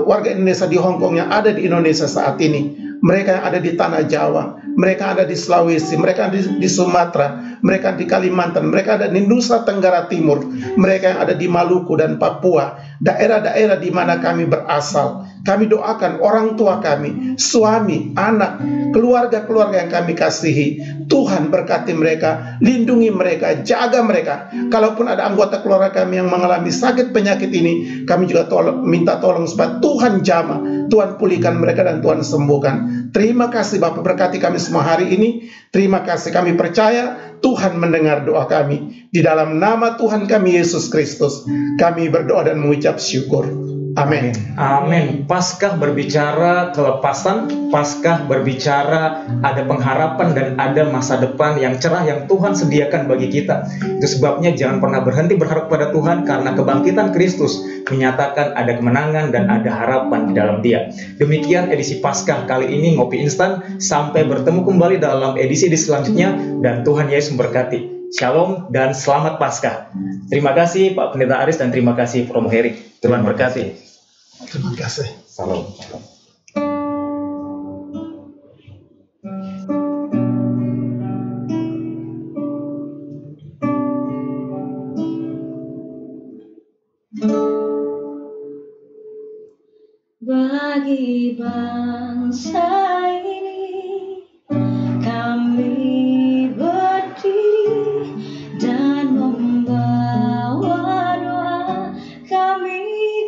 warga Indonesia di Hong Kong yang ada di Indonesia saat ini, mereka yang ada di Tanah Jawa, mereka ada di Sulawesi, mereka ada di Sumatera, mereka di Kalimantan, mereka ada di Nusa Tenggara Timur, mereka yang ada di Maluku dan Papua, daerah-daerah di mana kami berasal. Kami doakan orang tua kami, suami, anak, keluarga-keluarga yang kami kasihi. Tuhan berkati mereka, lindungi mereka, jaga mereka. Kalaupun ada anggota keluarga kami yang mengalami sakit penyakit ini, kami juga minta tolong supaya Tuhan jamah, Tuhan pulihkan mereka dan Tuhan sembuhkan. Terima kasih Bapak, berkati kami semua hari ini. Terima kasih, kami percaya Tuhan mendengar doa kami. Di dalam nama Tuhan kami Yesus Kristus, kami berdoa dan mengucap syukur. Amin. Amin. Paskah berbicara kelepasan, Paskah berbicara ada pengharapan dan ada masa depan yang cerah yang Tuhan sediakan bagi kita. Itu sebabnya jangan pernah berhenti berharap pada Tuhan, karena kebangkitan Kristus menyatakan ada kemenangan dan ada harapan di dalam Dia. Demikian edisi Paskah kali ini Ngopi Instan. Sampai bertemu kembali dalam edisi-edisi selanjutnya, dan Tuhan Yesus memberkati. Shalom dan selamat Paskah. Terima kasih Pak Pendeta Aris dan terima kasih Romo Heri. Tuhan berkati. Terima kasih. Salam. Bagi bangsa ini kami berdiri dan membawa doa kami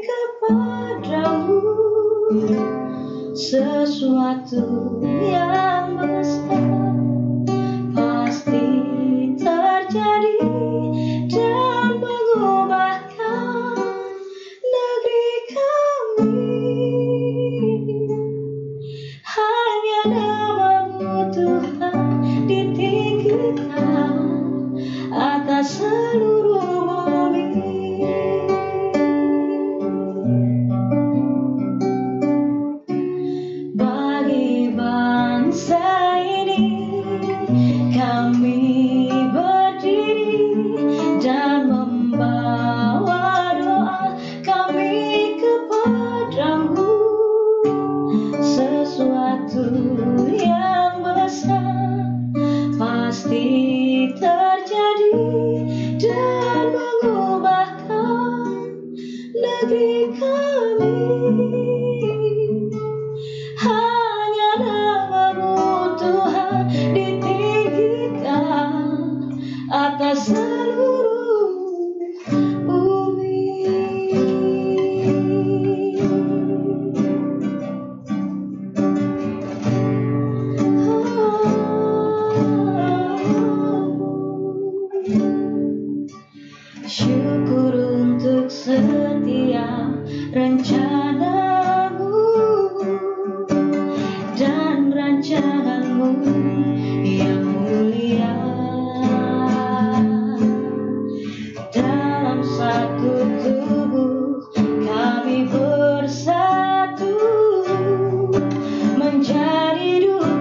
kepadamu. Sesuatu yang besar pasti terjadi dan mengubahkan negeri kami. Hanya nama-Mu Tuhan ditinggikan atas seluruh bumi. Bagi bangsa ini kami berdiri dan membawa doa kami kepadamu. Sesuatu yang besar pasti terjadi dan mengubahkan negeri kami. Hanya nama-Mu Tuhan ditinggikan atas seluruh bumi. Syukur untuk setiap rencana-Mu dan rancangan-Mu yang mulia. Dalam satu tubuh kami bersatu menjadi duka